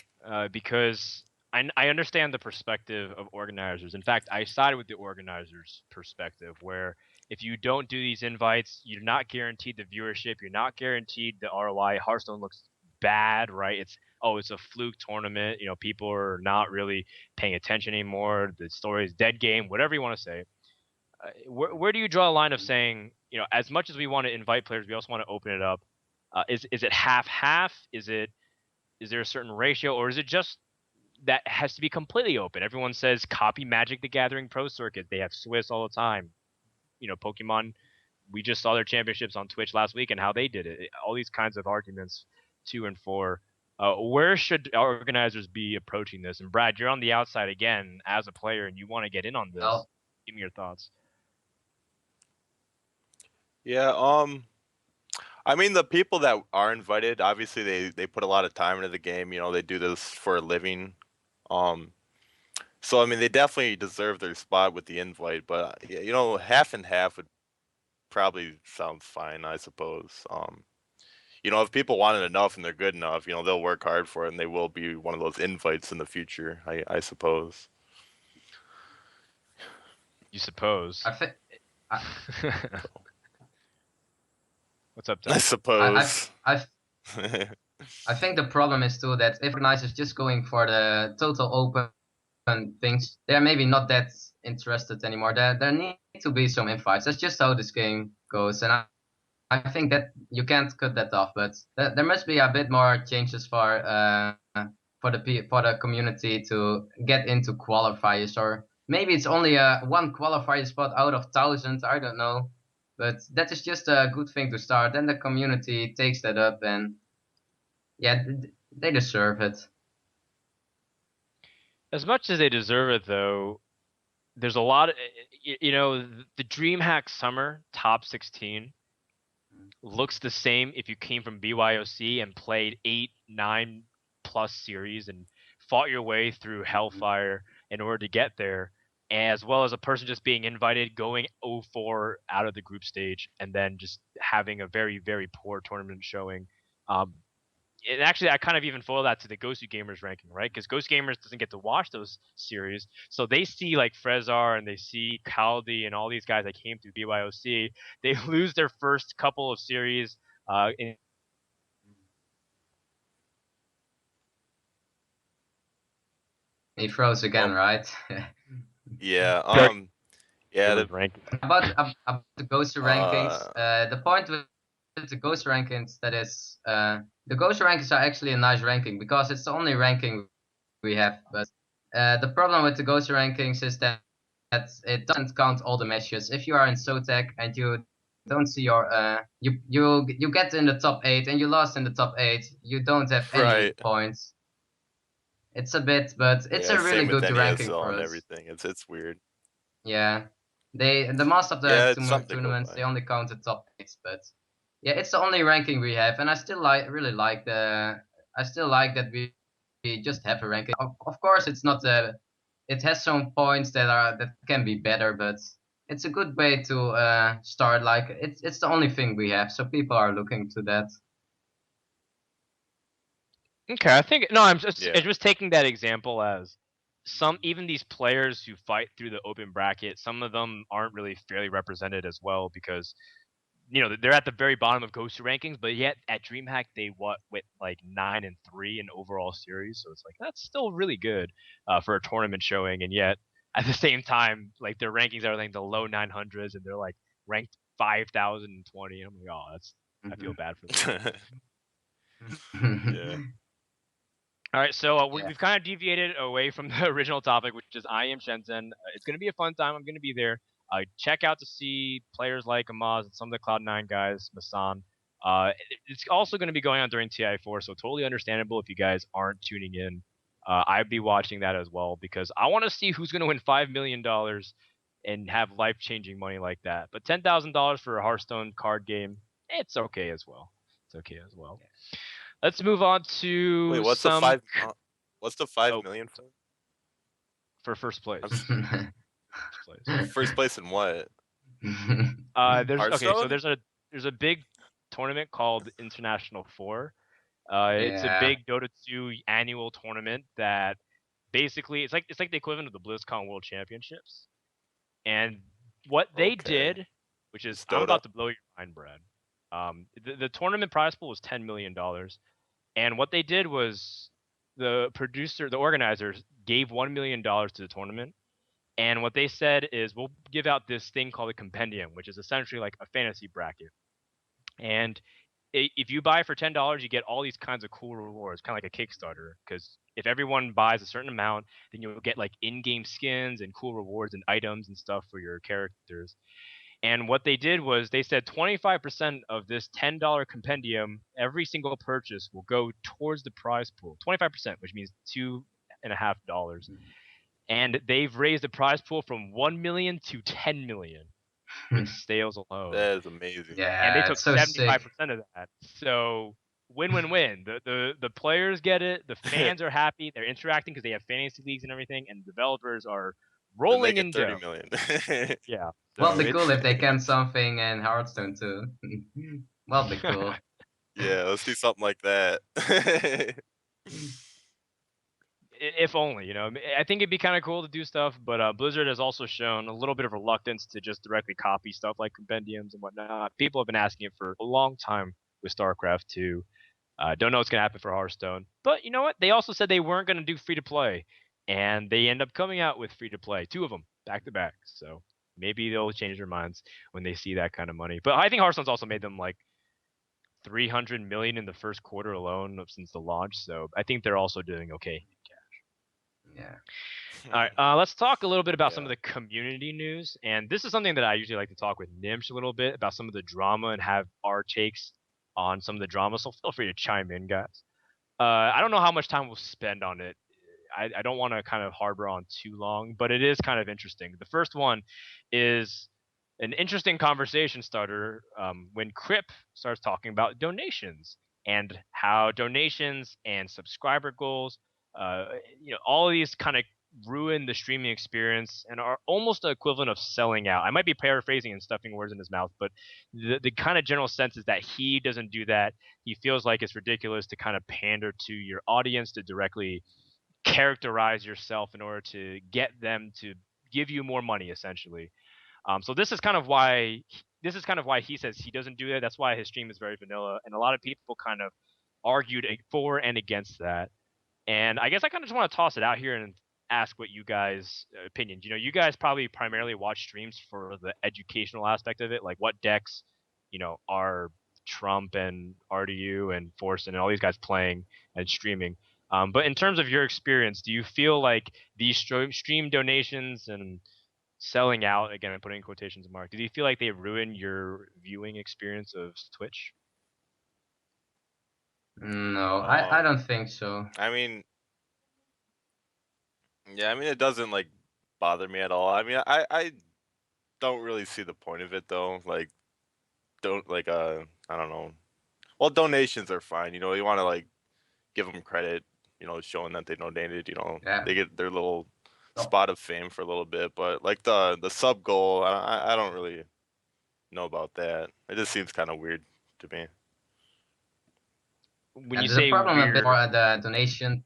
Because I understand the perspective of organizers. In fact, I sided with the organizers' perspective, where if you don't do these invites, you're not guaranteed the viewership, you're not guaranteed the ROI. Hearthstone looks bad, right? It's a fluke tournament. People are not really paying attention anymore. The story is dead game, whatever you want to say. Where do you draw a line of saying, as much as we want to invite players, we also want to open it up? Is it half half? Is there a certain ratio, or is it just that has to be completely open? Everyone says copy Magic the Gathering Pro Circuit. They have Swiss all the time. Pokemon. We just saw their championships on Twitch last week and how they did it. All these kinds of arguments, 2 and 4. Where should our organizers be approaching this? And Brad, you're on the outside again as a player, and you want to get in on this. Well, Give me your thoughts. Yeah. I mean, the people that are invited, obviously they put a lot of time into the game. They do this for a living. So I mean, they definitely deserve their spot with the invite. But yeah, half and half would probably sound fine, I suppose. If people want it enough and they're good enough, they'll work hard for it, and they will be one of those invites in the future, I suppose. You suppose. I think. What's up, I Thijs? suppose. I think the problem is too that if organizers just going for the total open things, they're maybe not that interested anymore. There need to be some invites. That's just how this game goes, and I think that you can't cut that off. But there must be a bit more changes for the community to get into qualifiers, or maybe it's only one qualifier spot out of thousands. I don't know, but that is just a good thing to start. Then the community takes that up, and yeah, they deserve it. As much as they deserve it, though, there's a lot of, the DreamHack Summer top 16 looks the same if you came from BYOC and played 8, 9 plus series and fought your way through Hellfire in order to get there, as well as a person just being invited, going 0-4 out of the group stage, and then just having a very, very poor tournament showing. And actually, I kind of even follow that to the Ghost Gamers ranking, right? Because Ghost Gamers doesn't get to watch those series, so they see like Frezar and they see Kaldi and all these guys that came through BYOC. They lose their first couple of series. He froze again, right? Yeah. Yeah. Ranking. About the ghost rankings, the point with the ghost rankings that is the ghost rankings are actually a nice ranking because it's the only ranking we have. But the problem with the ghost rankings is that it doesn't count all the matches. If you are in Sotek and you don't see your you get in the top 8 and you lost in the top 8, you don't have any Right. points. It's a bit, but it's a really Same with good ranking NESL for and us. everything. It's weird. Yeah, the most of Yeah, the it's something to go tournaments by. they only count the top 8, but yeah, it's the only ranking we have, and I still really like I still like that we just have a ranking. Of course, it's not it has some points that can be better, but it's a good way to start. Like it's the only thing we have, so people are looking to that. Okay, I think no. I'm Yeah. just taking that example as even these players who fight through the open bracket, some of them aren't really fairly represented as well because they're at the very bottom of Ghost rankings, but yet at DreamHack they with like 9-3 in overall series, so it's like that's still really good for a tournament showing, and yet at the same time like their rankings are like the low 900s and they're like ranked 5,020. I'm like, oh, I feel bad for them. Yeah. All right, so Yeah. we've kind of deviated away from the original topic, which is I am Shenzhen. It's going to be a fun time. I'm going to be there. Check out to see players like Amaz and some of the Cloud9 guys, Masan. It's also going to be going on during TI4, so totally understandable if you guys aren't tuning in. I'd be watching that as well because I want to see who's going to win $5 million and have life-changing money like that. But $10,000 for a Hearthstone card game, it's okay as well. It's okay as well. Let's move on to Wait, what's some... what's the 5 Oh. million for first place. First place in what? So Hearthstone? there's a big tournament called International 4. It's a Yeah. big Dota 2 annual tournament that basically it's like the equivalent of the BlizzCon World Championships. And what they did, which is I'm about to blow your mind, Brad. The tournament prize pool was $10 million, and what they did was the organizers gave $1 million to the tournament. And what they said is, we'll give out this thing called a compendium, which is essentially like a fantasy bracket. And if you buy for $10, you get all these kinds of cool rewards, kind of like a Kickstarter. Because if everyone buys a certain amount, then you'll get like in-game skins and cool rewards and items and stuff for your characters. And what they did was they said 25% of this $10 compendium, every single purchase will go towards the prize pool. 25%, which means $2.50. And they've raised the prize pool from 1 million to 10 million with sales alone. That is amazing. Yeah, and they took so 75% of that. So win-win-win. The players get it. The fans are happy. They're interacting because they have fantasy leagues and everything, and the developers are rolling in 30 dough. million. Yeah. Well, be cool if they can something in Hearthstone too. Well, be cool. Yeah, let's do something like that. If only, I think it'd be kind of cool to do stuff, but Blizzard has also shown a little bit of reluctance to just directly copy stuff like compendiums and whatnot. People have been asking it for a long time with StarCraft 2. Don't know what's going to happen for Hearthstone. But you know what? They also said they weren't going to do free-to-play, and they end up coming out with free-to-play, 2 of them, back-to-back. So maybe they'll change their minds when they see that kind of money. But I think Hearthstone's also made them like 300 million in the first quarter alone since the launch, so I think they're also doing okay. Yeah. All right, let's talk a little bit about some of the community news, and this is something that I usually like to talk with Nimsh a little bit about some of the drama and have our takes on some of the drama. So feel free to chime in, guys. I don't know how much time we'll spend on it. I don't want to kind of harbor on too long, but it is kind of interesting. The first one is an interesting conversation starter when Crip starts talking about donations and how donations and subscriber goals, all of these kind of ruin the streaming experience and are almost the equivalent of selling out. I might be paraphrasing and stuffing words in his mouth, but the kind of general sense is that he doesn't do that. He feels like it's ridiculous to kind of pander to your audience, to directly characterize yourself in order to get them to give you more money, essentially. So this is kind of why he says he doesn't do that. That's why his stream is very vanilla, and a lot of people kind of argued for and against that. And I guess I kind of just want to toss it out here and ask what you guys' opinions. You guys probably primarily watch streams for the educational aspect of it, like what decks, are Trump and RDU and Force and all these guys playing and streaming. But in terms of your experience, do you feel like these stream donations and selling out, again, I'm putting in quotations mark, do you feel like they ruin your viewing experience of Twitch? No, I don't think so. I mean, yeah, it doesn't like bother me at all. I don't really see the point of it though. Like, I don't know. Well, donations are fine. You want to like give them credit. Showing that they donated. Yeah. They get their little spot of fame for a little bit. But like the sub goal, I don't really know about that. It just seems kind of weird to me. When you there's say a problem weird, a bit for the donation.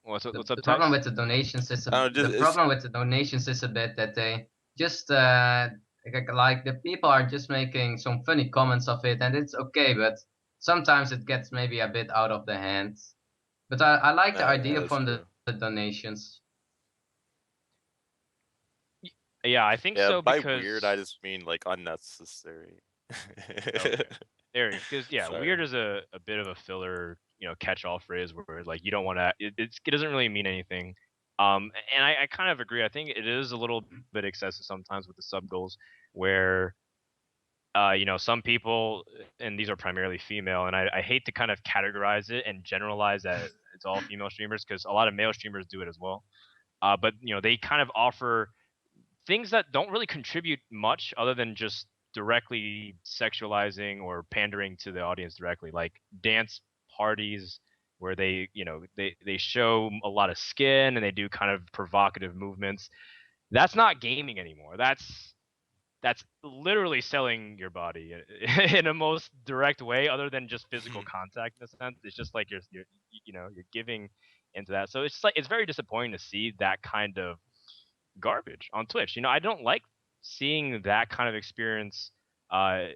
what's up, The Thijs? problem with the donations is the problem with the donations is a bit that they just like the people are just making some funny comments of it, and it's okay, but sometimes it gets maybe a bit out of the hands. But I like the idea from the donations. Yeah, I think so by because weird, I just mean like unnecessary. okay. There, because yeah, Sorry. weird is a bit of a filler, catch-all phrase where like you don't want to. It doesn't really mean anything. And I kind of agree. I think it is a little bit excessive sometimes with the sub goals, where some people, and these are primarily female, and I hate to kind of categorize it and generalize that it's all female streamers because a lot of male streamers do it as well. But they kind of offer things that don't really contribute much other than just directly sexualizing or pandering to the audience directly, like dance parties where they show a lot of skin and they do kind of provocative movements. That's not gaming anymore. That's literally selling your body in a most direct way other than just physical contact in a sense. It's just like you're giving into that. So it's just like it's very disappointing to see that kind of garbage on Twitch. I don't like seeing that kind of experience uh,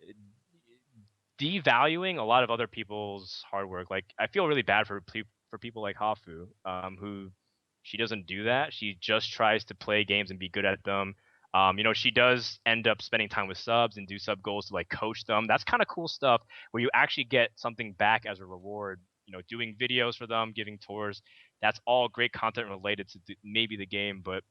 devaluing a lot of other people's hard work. Like I feel really bad for people like Hafu, who she doesn't do that. She just tries to play games and be good at them. She does end up spending time with subs and do sub goals to like coach them. That's kind of cool stuff where you actually get something back as a reward. Doing videos for them, giving tours. That's all great content related to maybe the game, but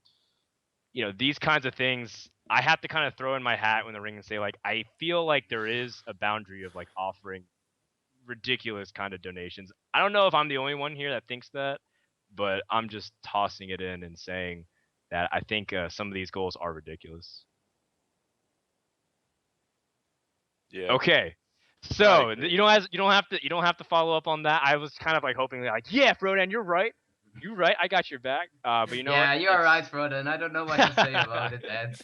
these kinds of things I have to kind of throw in my hat when the ring and say like I feel like there is a boundary of like offering ridiculous kind of donations. I don't know if I'm the only one here that thinks that, but I'm just tossing it in and saying that I think some of these goals are ridiculous. Yeah. Okay. So you don't have to follow up on that. I was kind of like hoping like, yeah, Frodan, you're right. You're right. I got your back. But you know Yeah, what? you're right, Frodan. I don't know what to say about it, Ed.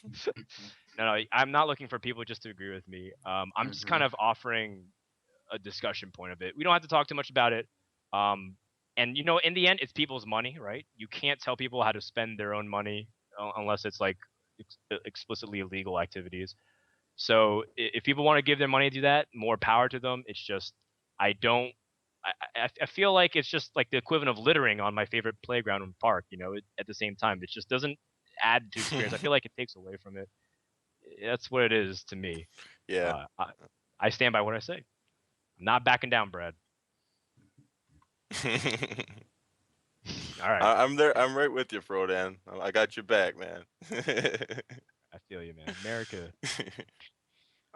No, I'm not looking for people just to agree with me. I'm just kind of offering a discussion point of it. We don't have to talk too much about it. And in the end, it's people's money, right? You can't tell people how to spend their own money unless it's like explicitly illegal activities. So if people want to give their money to do that, more power to them. It's just I don't. I feel like it's just like the equivalent of littering on my favorite playground in the park. At the same time, it just doesn't add to experience. I feel like it takes away from it. That's what it is to me. Yeah. I stand by what I say. I'm not backing down, Brad. All right. I'm there. I'm right with you, Frodan. I got your back, man. I feel you, man. America.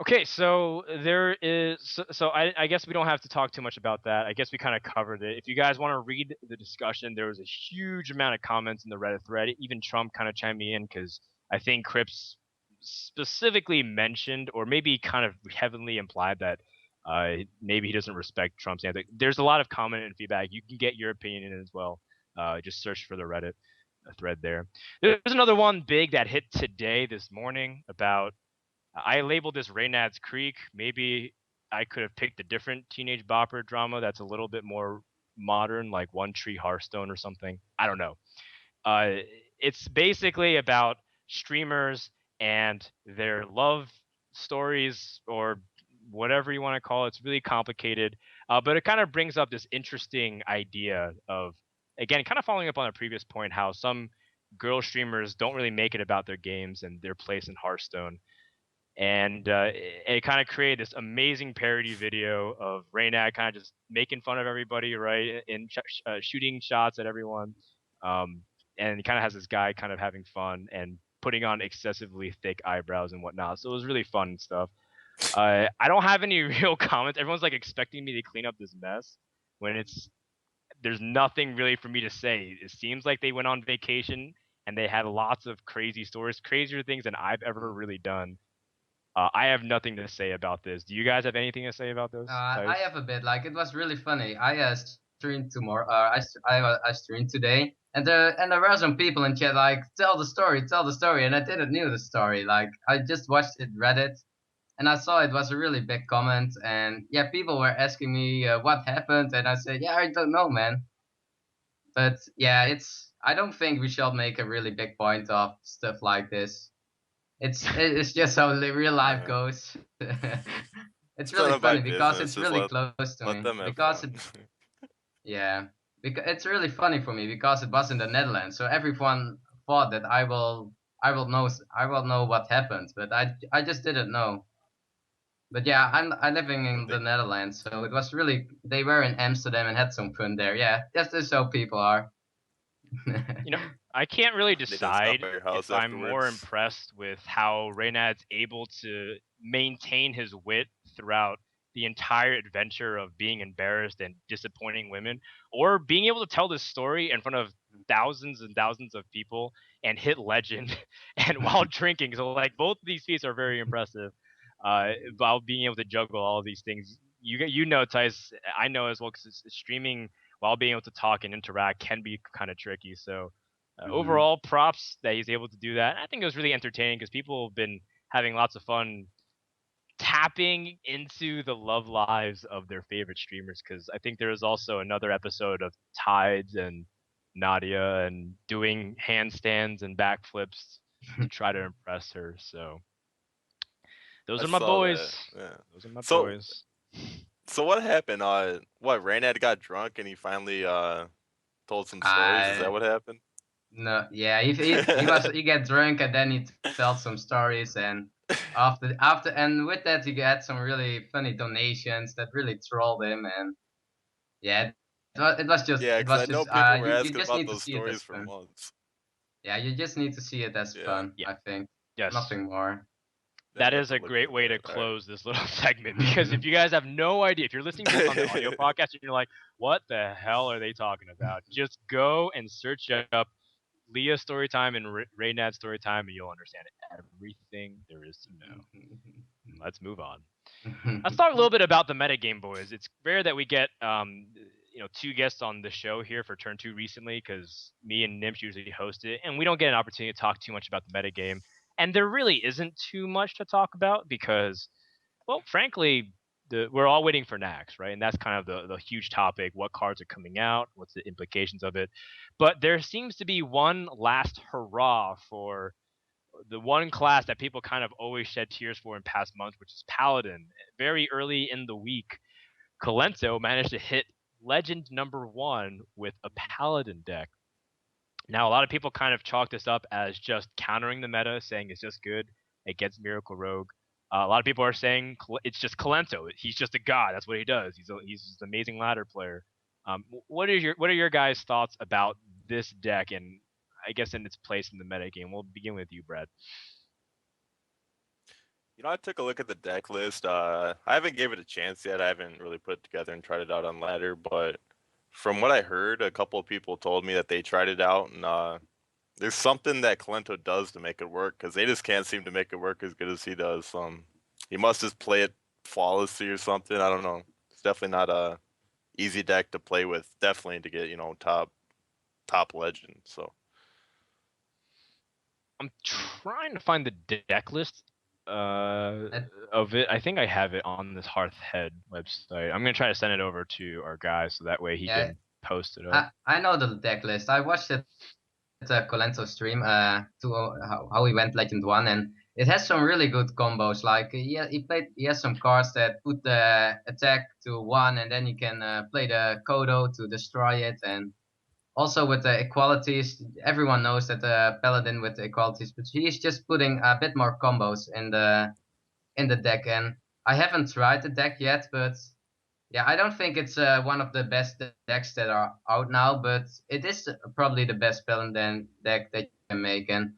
Okay, so there is. So I guess we don't have to talk too much about that. I guess we kind of covered it. If you guys want to read the discussion, there was a huge amount of comments in the Reddit thread. Even Trump kind of chimed me in because I think Crips specifically mentioned, or maybe kind of heavily implied that maybe he doesn't respect Trump's answer. There's a lot of comment and feedback. You can get your opinion in as well. Just search for the Reddit thread there. There's another one big that hit today, this morning, about. I labeled this Reynad's Creek. Maybe I could have picked a different teenage bopper drama that's a little bit more modern, like One Tree Hearthstone or something. I don't know. It's basically about streamers and their love stories or whatever you want to call it. It's really complicated, but it kind of brings up this interesting idea of, again, kind of following up on a previous point, how some girl streamers don't really make it about their games and their place in Hearthstone. And it kind of created this amazing parody video of Reynad kind of just making fun of everybody, right, and shooting shots at everyone. And he kind of has this guy kind of having fun and putting on excessively thick eyebrows and whatnot. So it was really fun and stuff. I don't have any real comments. Everyone's like expecting me to clean up this mess when there's nothing really for me to say. It seems like they went on vacation and they had lots of crazy stories, crazier things than I've ever really done. I have nothing to say about this. Do you guys have anything to say about this? I have a bit. Like it was really funny. I streamed tomorrow. I streamed today, and there were some people in chat like, tell the story, and I didn't knew the story. Like I just watched it Reddit, and I saw it was a really big comment, and yeah, people were asking me what happened, and I said, yeah, I don't know, man. But yeah, I don't think we shall make a really big point of stuff like this. It's just how real life goes. It's really funny because it's really close to me. Because yeah, because it's really funny for me because it was in the Netherlands, so everyone thought that I will I will know what happened, but I just didn't know. But yeah, I'm living in the Netherlands, so it was really they were in Amsterdam and had some fun there. Yeah, that's just how people are. You know, I can't really They didn't stop decide at your house if I'm more afterwards. impressed with how Reynad's able to maintain his wit throughout the entire adventure of being embarrassed and disappointing women, or being able to tell this story in front of thousands and thousands of people and hit legend and while drinking. So like both of these feats are very impressive. While being able to juggle all of these things, you know, Thijs, I know as well because streaming while being able to talk and interact can be kind of tricky. So overall, props that he's able to do that. And I think it was really entertaining because people have been having lots of fun tapping into the love lives of their favorite streamers. Because I think there was also another episode of Tides and Nadia and doing handstands and backflips to try to impress her. So those I are my saw boys. that. Yeah. Those are my So- boys. So what happened? What Reynad got drunk and he finally told some stories. Is that what happened? No, yeah, he get drunk and then he told some stories and after and with that he got some really funny donations that really trolled him and yeah, it was just Yeah, because I know people were you asking just about need to those see it as stories for fun. months. Yeah, you just need to see it as Yeah. fun. Yeah. I think Yes. nothing more. That I'll have is to a look great into way to that. All right. close this little segment because if you guys have no idea, if you're listening to this on the audio podcast and you're like, what the hell are they talking about? Just go and search up Leah's story time and Reynad's story time and you'll understand everything there is to know. Let's move on. Let's talk a little bit about the metagame, boys. It's rare that we get two guests on the show here for turn 2 recently because me and Nimsh usually host it, and we don't get an opportunity to talk too much about the metagame. And there really isn't too much to talk about because, well, frankly, we're all waiting for Nax, right? And that's kind of the huge topic. What cards are coming out? What's the implications of it? But there seems to be one last hurrah for the one class that people kind of always shed tears for in past months, which is Paladin. Very early in the week, Colento managed to hit Legend #1 with a Paladin deck. Now, a lot of people kind of chalk this up as just countering the meta, saying it's just good against Miracle Rogue. A lot of people are saying it's just Colento. He's just a god. That's what he does. He's just an amazing ladder player. What are your guys' thoughts about this deck and I guess in its place in the meta game? We'll begin with you, Brad. I took a look at the deck list. I haven't gave it a chance yet. I haven't really put it together and tried it out on ladder, but from what I heard, a couple of people told me that they tried it out, and there's something that Colento does to make it work because they just can't seem to make it work as good as he does. He must just play it flawlessly or something. I don't know. It's definitely not a easy deck to play with. Definitely to get top legend. So I'm trying to find the deck list of it. I think I have it on this Hearthhead website. I'm gonna try to send it over to our guy so that way he can post it up. I know the deck list. I watched it at Colento stream to how he went Legend 1 and it has some really good combos. Like he has some cards that put the attack to 1 and then you can play the Kodo to destroy it, and also with the equalities, everyone knows that the Paladin with the equalities, but he's just putting a bit more combos in the deck. And I haven't tried the deck yet, but yeah, I don't think it's one of the best decks that are out now, but it is probably the best Paladin deck that you can make. And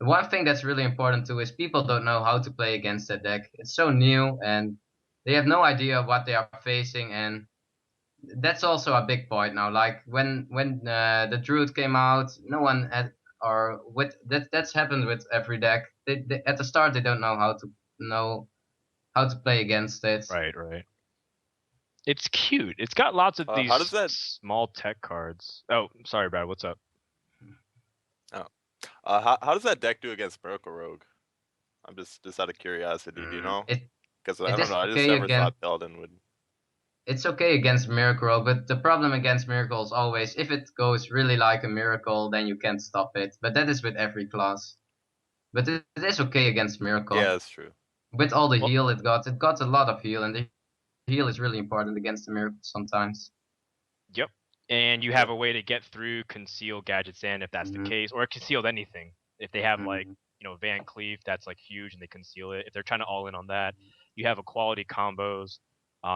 the one thing that's really important too is people don't know how to play against that deck. It's so new and they have no idea what they are facing, and that's also a big point now. Like when the Druid came out, no one had, or with that's happened with every deck. They at the start they don't know how to play against it. Right. It's cute. It's got lots of these how does that? small tech cards. Oh, sorry, Brad. What's up? How does that deck do against Miracle Rogue? I'm just out of curiosity. Do you know? Because I don't know. I just never thought Paladin would. It's okay against Miracle, but the problem against Miracle is always if it goes really like a Miracle, then you can't stop it. But that is with every class. But it is okay against Miracle. Yeah, that's true. With all the heal it got a lot of heal, and the heal is really important against the Miracle sometimes. Yep. And you have a way to get through concealed gadgets and if that's the case, or concealed anything. If they have like Van Cleef, that's like huge and they conceal it. If they're trying to all in on that, you have equality combos.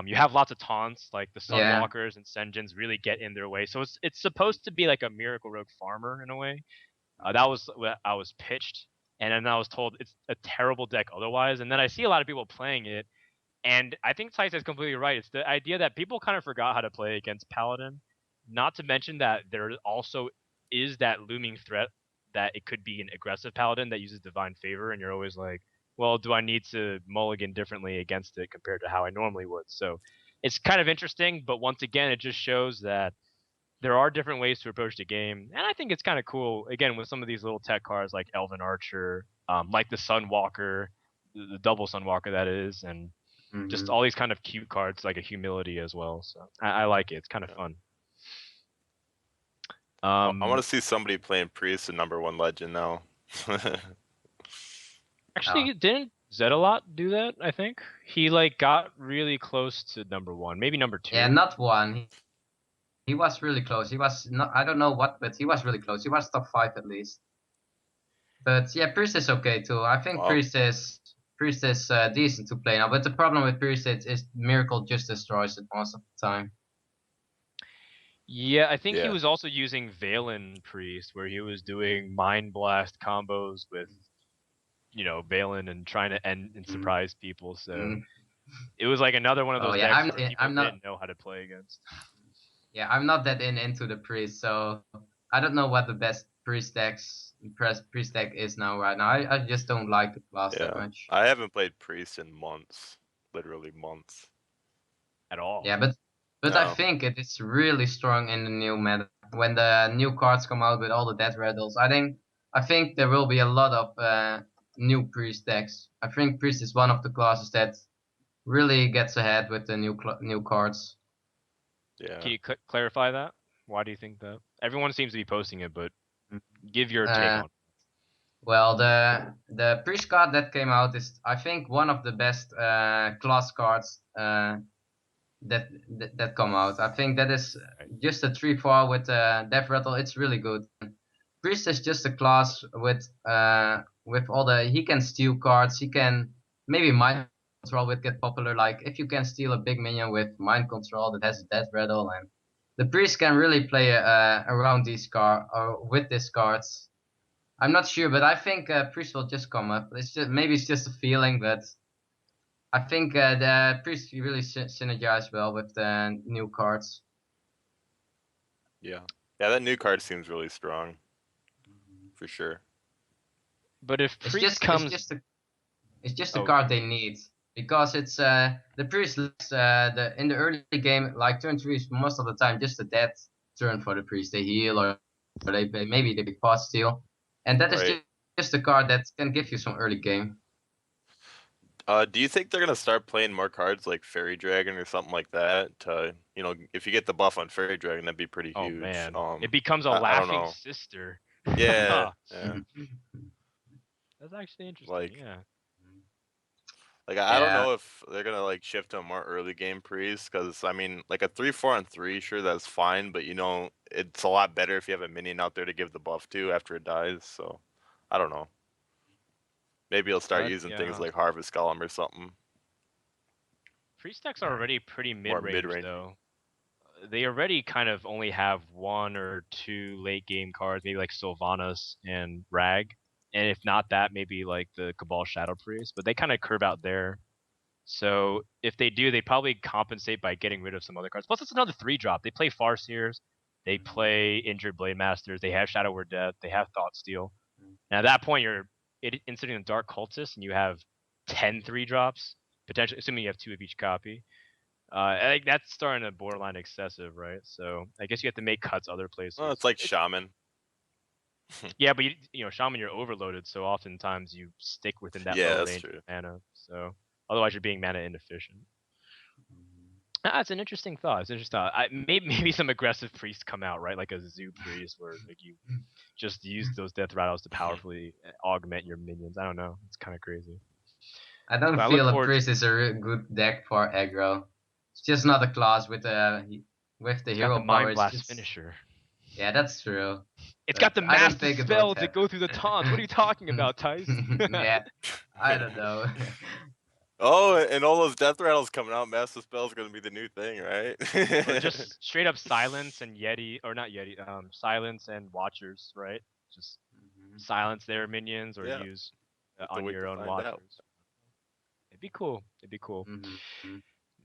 You have lots of taunts, like the Sunwalkers and Senjins really get in their way. So it's supposed to be like a Miracle Rogue farmer in a way. That was what I was pitched, and then I was told it's a terrible deck otherwise. And then I see a lot of people playing it, and I think Thijs is completely right. It's the idea that people kind of forgot how to play against Paladin. Not to mention that there also is that looming threat that it could be an aggressive Paladin that uses Divine Favor, and you're always like, well, do I need to mulligan differently against it compared to how I normally would? So it's kind of interesting, but once again, it just shows that there are different ways to approach the game, and I think it's kind of cool. Again, with some of these little tech cards like Elven Archer, like the Sunwalker, the double Sunwalker that is, and just all these kind of cute cards like a Humility as well. So I like it. It's kind of fun. I want to see somebody playing Priest in #1 Legend now. Actually, didn't Zedalot do that? I think he like got really close to #1, maybe #2. Yeah, not 1. He was really close. He was not. I don't know what, but he was really close. He was top 5 at least. But yeah, Priest is okay too. I think Priest is decent to play now. But the problem with Priest is Miracle just destroys it most of the time. Yeah, I think he was also using Valen Priest, where he was doing Mind Blast combos with, Valen and trying to end and surprise people. So it was like another one of those decks where people didn't know how to play against. Yeah, I'm not that into the Priest, so I don't know what the best Priest deck is right now. I just don't like the class that much. I haven't played Priest in months, literally months. At all. Yeah, but I think it is really strong in the new meta. When the new cards come out with all the death rattles, I think there will be a lot of new Priest decks. I think Priest is one of the classes that really gets ahead with the new cards. Yeah. Can you clarify that? Why do you think that? Everyone seems to be posting it, but give your take on it. Well, the Priest card that came out is, I think, one of the best class cards that come out. I think that is just a 3/4 with Death Rattle. It's really good. Priest is just a class with all he can steal cards. He can maybe Mind Control would get popular. Like if you can steal a big minion with Mind Control that has a Death Rattle, and the Priest can really play around these cards or with these cards. I'm not sure, but I think Priest will just come up. Maybe it's just a feeling, but I think the Priest really synergize well with the new cards. Yeah, that new card seems really strong, for sure. But if Priest comes, it's just the card they need, because it's the Priest in the early game, like turn 3 is most of the time just a dead turn for the Priest. They heal or maybe they pot steal, and that is just a card that can give you some early game. Do you think they're gonna start playing more cards like Fairy Dragon or something like that? To if you get the buff on Fairy Dragon, that'd be pretty huge. Man, it becomes a laughing sister. Yeah. That's actually interesting. I don't know if they're gonna shift to a more early game Priest, because I mean, like a 3/4/3, sure, that's fine, but it's a lot better if you have a minion out there to give the buff to after it dies. So I don't know. Maybe he'll start using things like Harvest Golem or something. Priest decks are already pretty mid-range, though. They already kind of only have 1 or 2 late game cards, maybe like Sylvanas and Rag. And if not that, maybe like the Cabal Shadow Priest. But they kind of curve out there. So if they do, they probably compensate by getting rid of some other cards. Plus, it's another 3-drop. They play Farseers. They play Injured Blade Masters. They have Shadow Word Death. They have Thought Steal. And at that point, you're inserting a Dark Cultist, and you have 10 3-drops, potentially, assuming you have 2 of each copy. I think that's starting to borderline excessive, right? So I guess you have to make cuts other places. Well, it's like Shaman. Yeah, but Shaman, you're overloaded, so oftentimes you stick within that low range of mana. So otherwise, you're being mana inefficient. That's an interesting thought. It's an interesting thought. Maybe some aggressive priests come out, right? Like a Zoo priest, where you just use those death rattles to powerfully augment your minions. I don't know. It's kind of crazy. I don't feel a priest is a good deck for aggro. It's just not a class with the hero power. Mind Blast finisher. Yeah, that's true. It's But got the I don't master think it would spell to have. go through the taunts. What are you talking about, Thijs? Yeah, I don't know. Oh, and all those death rattles coming out, Master Spell's gonna be the new thing, right? Or just straight up silence and Yeti, or not Yeti, silence and Watchers, right? Just Mhm. silence their minions or Yeah, use have to on wait your to own find out. Watchers. It'd be cool. It'd be cool. Mhm.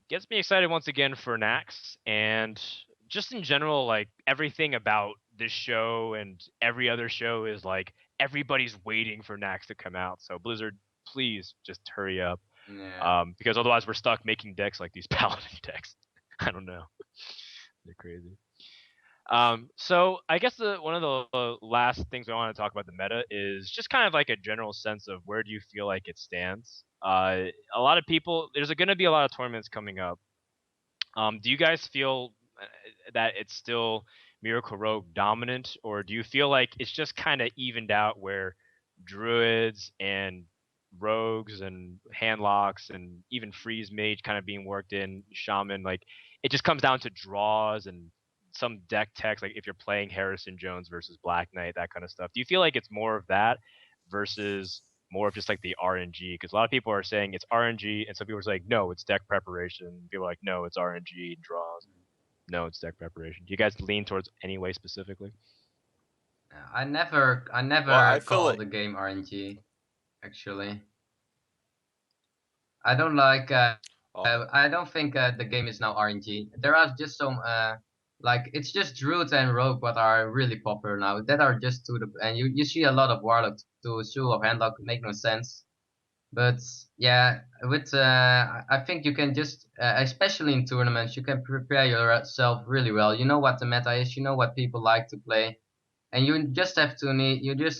Gets me excited once again for Nax, and just in general, like everything about this show and every other show is like everybody's waiting for Nax to come out. So Blizzard, please just hurry up, Yeah. because otherwise we're stuck making decks like these Paladin decks. I don't know, they're crazy. So I guess one of the last things I want to talk about the meta is just kind of like a general sense of where do you feel like it stands. A lot of people, there's going to be a lot of tournaments coming up. Do you guys feel that it's still Miracle Rogue dominant, or do you feel like it's just kind of evened out where druids and rogues and handlocks and even freeze mage kind of being worked in, shaman, like it just comes down to draws and some deck text, like if you're playing Harrison Jones versus Black Knight, that kind of stuff. Do you feel like it's more of that versus more of just like the RNG? Because a lot of people are saying it's RNG, and some people are saying no, it's deck preparation. People are like, no, it's RNG draws. No, it's deck preparation. Do you guys lean towards any way specifically? I never Well, I feel call like the game RNG. Actually, I don't like. uh, I don't think the game is now RNG. There are just some like it's just Druid and Rogue what are really popular now. That are just to the and you see a lot of Warlock to Soul of Handlock make no sense. But yeah, with I think you can just especially in tournaments you can prepare yourself really well. You know what the meta is. You know what people like to play, and you just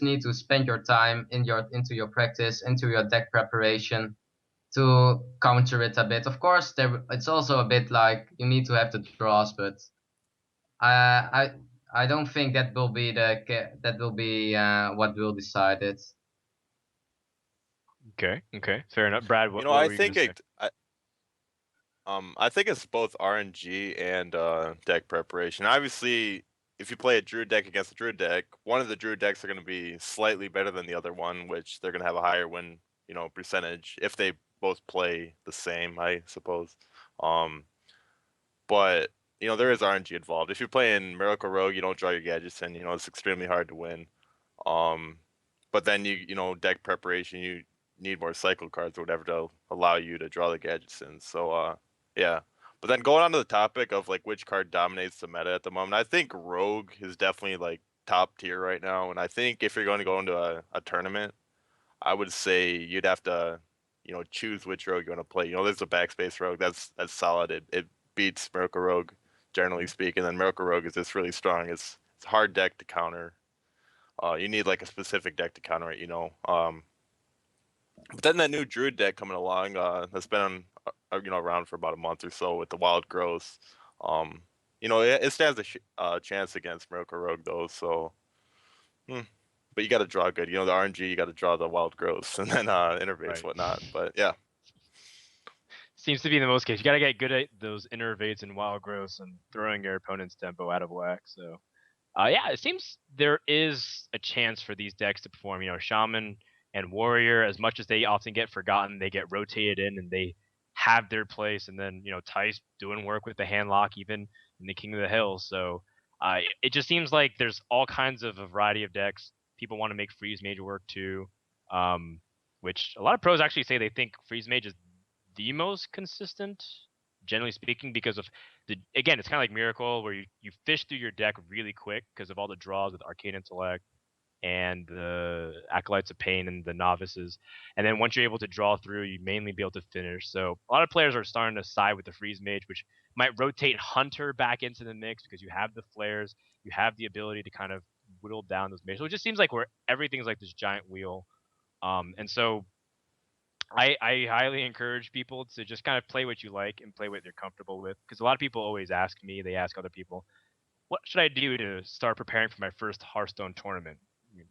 need to spend your time into your practice, into your deck preparation to counter it a bit. Of course, it's also a bit like you need to have the draws, but I I don't think that will be what will decide it. Okay, okay, fair enough. Brad, you what know, what I were you gonna think say? I think it's both RNG and deck preparation. Obviously, if you play a Druid deck against a Druid deck, one of the Druid decks are going to be slightly better than the other one, which they're going to have a higher win, percentage if they both play the same, I suppose. Um, but there is RNG involved. If you're playing Miracle Rogue, you don't draw your gadgets, and it's extremely hard to win. Um, but then deck preparation, you need more cycle cards or whatever to allow you to draw the gadgets in. So yeah. But then going on to the topic of like which card dominates the meta at the moment, I think Rogue is definitely like top tier right now. And I think if you're going to go into a tournament, I would say you'd have to, choose which rogue you want to play. There's a backspace rogue that's solid. It beats Miracle Rogue, generally speaking. And Miracle Rogue is just really strong. It's a hard deck to counter. You need like a specific deck to counter it, But then that new Druid deck coming along, that's been around for about a month or so with the Wild Growth. Um, it stands a chance against Miracle Rogue though. So, but you got to draw good. The RNG, you got to draw the Wild Growths and then innervates Right. whatnot. But yeah, Seems to be the most case. You gotta get good at those innervates and wild growths and throwing your opponent's tempo out of whack. So, yeah, it seems there is a chance for these decks to perform. Shaman and Warrior, as much as they often get forgotten, they get rotated in and they have their place. And then, Thijs doing work with the handlock, even in the King of the Hill. So, it just seems like there's all kinds of a variety of decks. People want to make Freeze Mage work too, which a lot of pros actually say they think Freeze Mage is the most consistent, generally speaking, because of again, it's kind of like Miracle, where you fish through your deck really quick because of all the draws with Arcane Intellect and the Acolytes of Pain and the Novices, and then once you're able to draw through, you mainly be able to finish. So a lot of players are starting to side with the Freeze Mage, which might rotate Hunter back into the mix because you have the flares, you have the ability to kind of whittle down those mages. So it just seems like where everything's like this giant wheel, and so I highly encourage people to just kind of play what you like and play what you're comfortable with. Because a lot of people always ask me, they ask other people, what should I do to start preparing for my first Hearthstone tournament?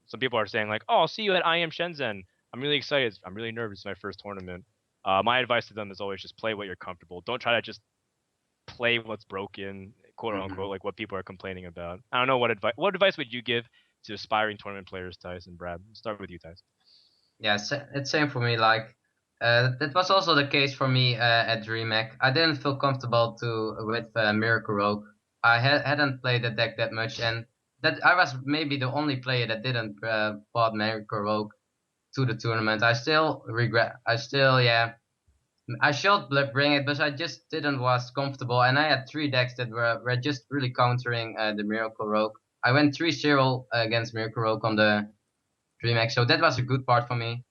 Some people are saying like, oh, I'll see you at I Am Shenzhen. I'm really excited. I'm really nervous. It's my first tournament. My advice to them is always just play what you're comfortable. Don't try to just play what's broken. quote unquote, like what people are complaining about. I don't know what advice would you give to aspiring tournament players, Thijs and Brad? Let's start with you, Thijs. Yeah, it's same for me. Like, that was also the case for me at DreamHack. I didn't feel comfortable with Miracle Rogue. I hadn't played the deck that much, and that I was maybe the only player that didn't bought Miracle Rogue to the tournament. I still regret. Yeah. I should bring it, but I just didn't was comfortable, and I had 3 decks that were just really countering the Miracle Rogue. I went 3-0 against Miracle Rogue on the DreamHack, so that was a good part for me.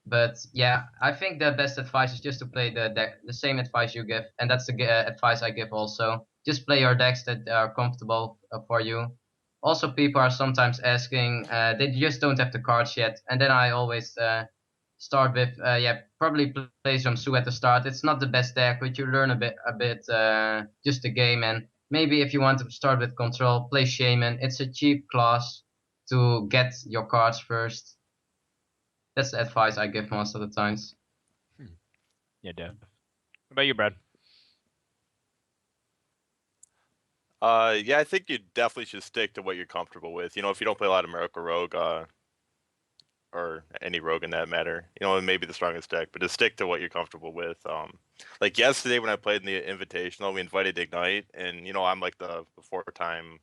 But yeah, I think the best advice is just to play the deck, the same advice you give, and that's the advice I give also. Just play your decks that are comfortable for you. Also, people are sometimes asking, they just don't have the cards yet, and then I always start with, probably play some Su at the start. It's not the best deck, but you learn a bit, just the game, and maybe if you want to start with Control, play Shaman. It's a cheap class to get your cards first. That's the advice I give most of the times. Yeah, Dev. What about you, Brad? Yeah, I think you definitely should stick to what you're comfortable with. You know, if you don't play a lot of Miracle Rogue, or any rogue in that matter, you know, it may be the strongest deck, but just stick to what you're comfortable with. Like yesterday when I played in the Invitational, we invited Ignite, and you know, I'm like the 4-time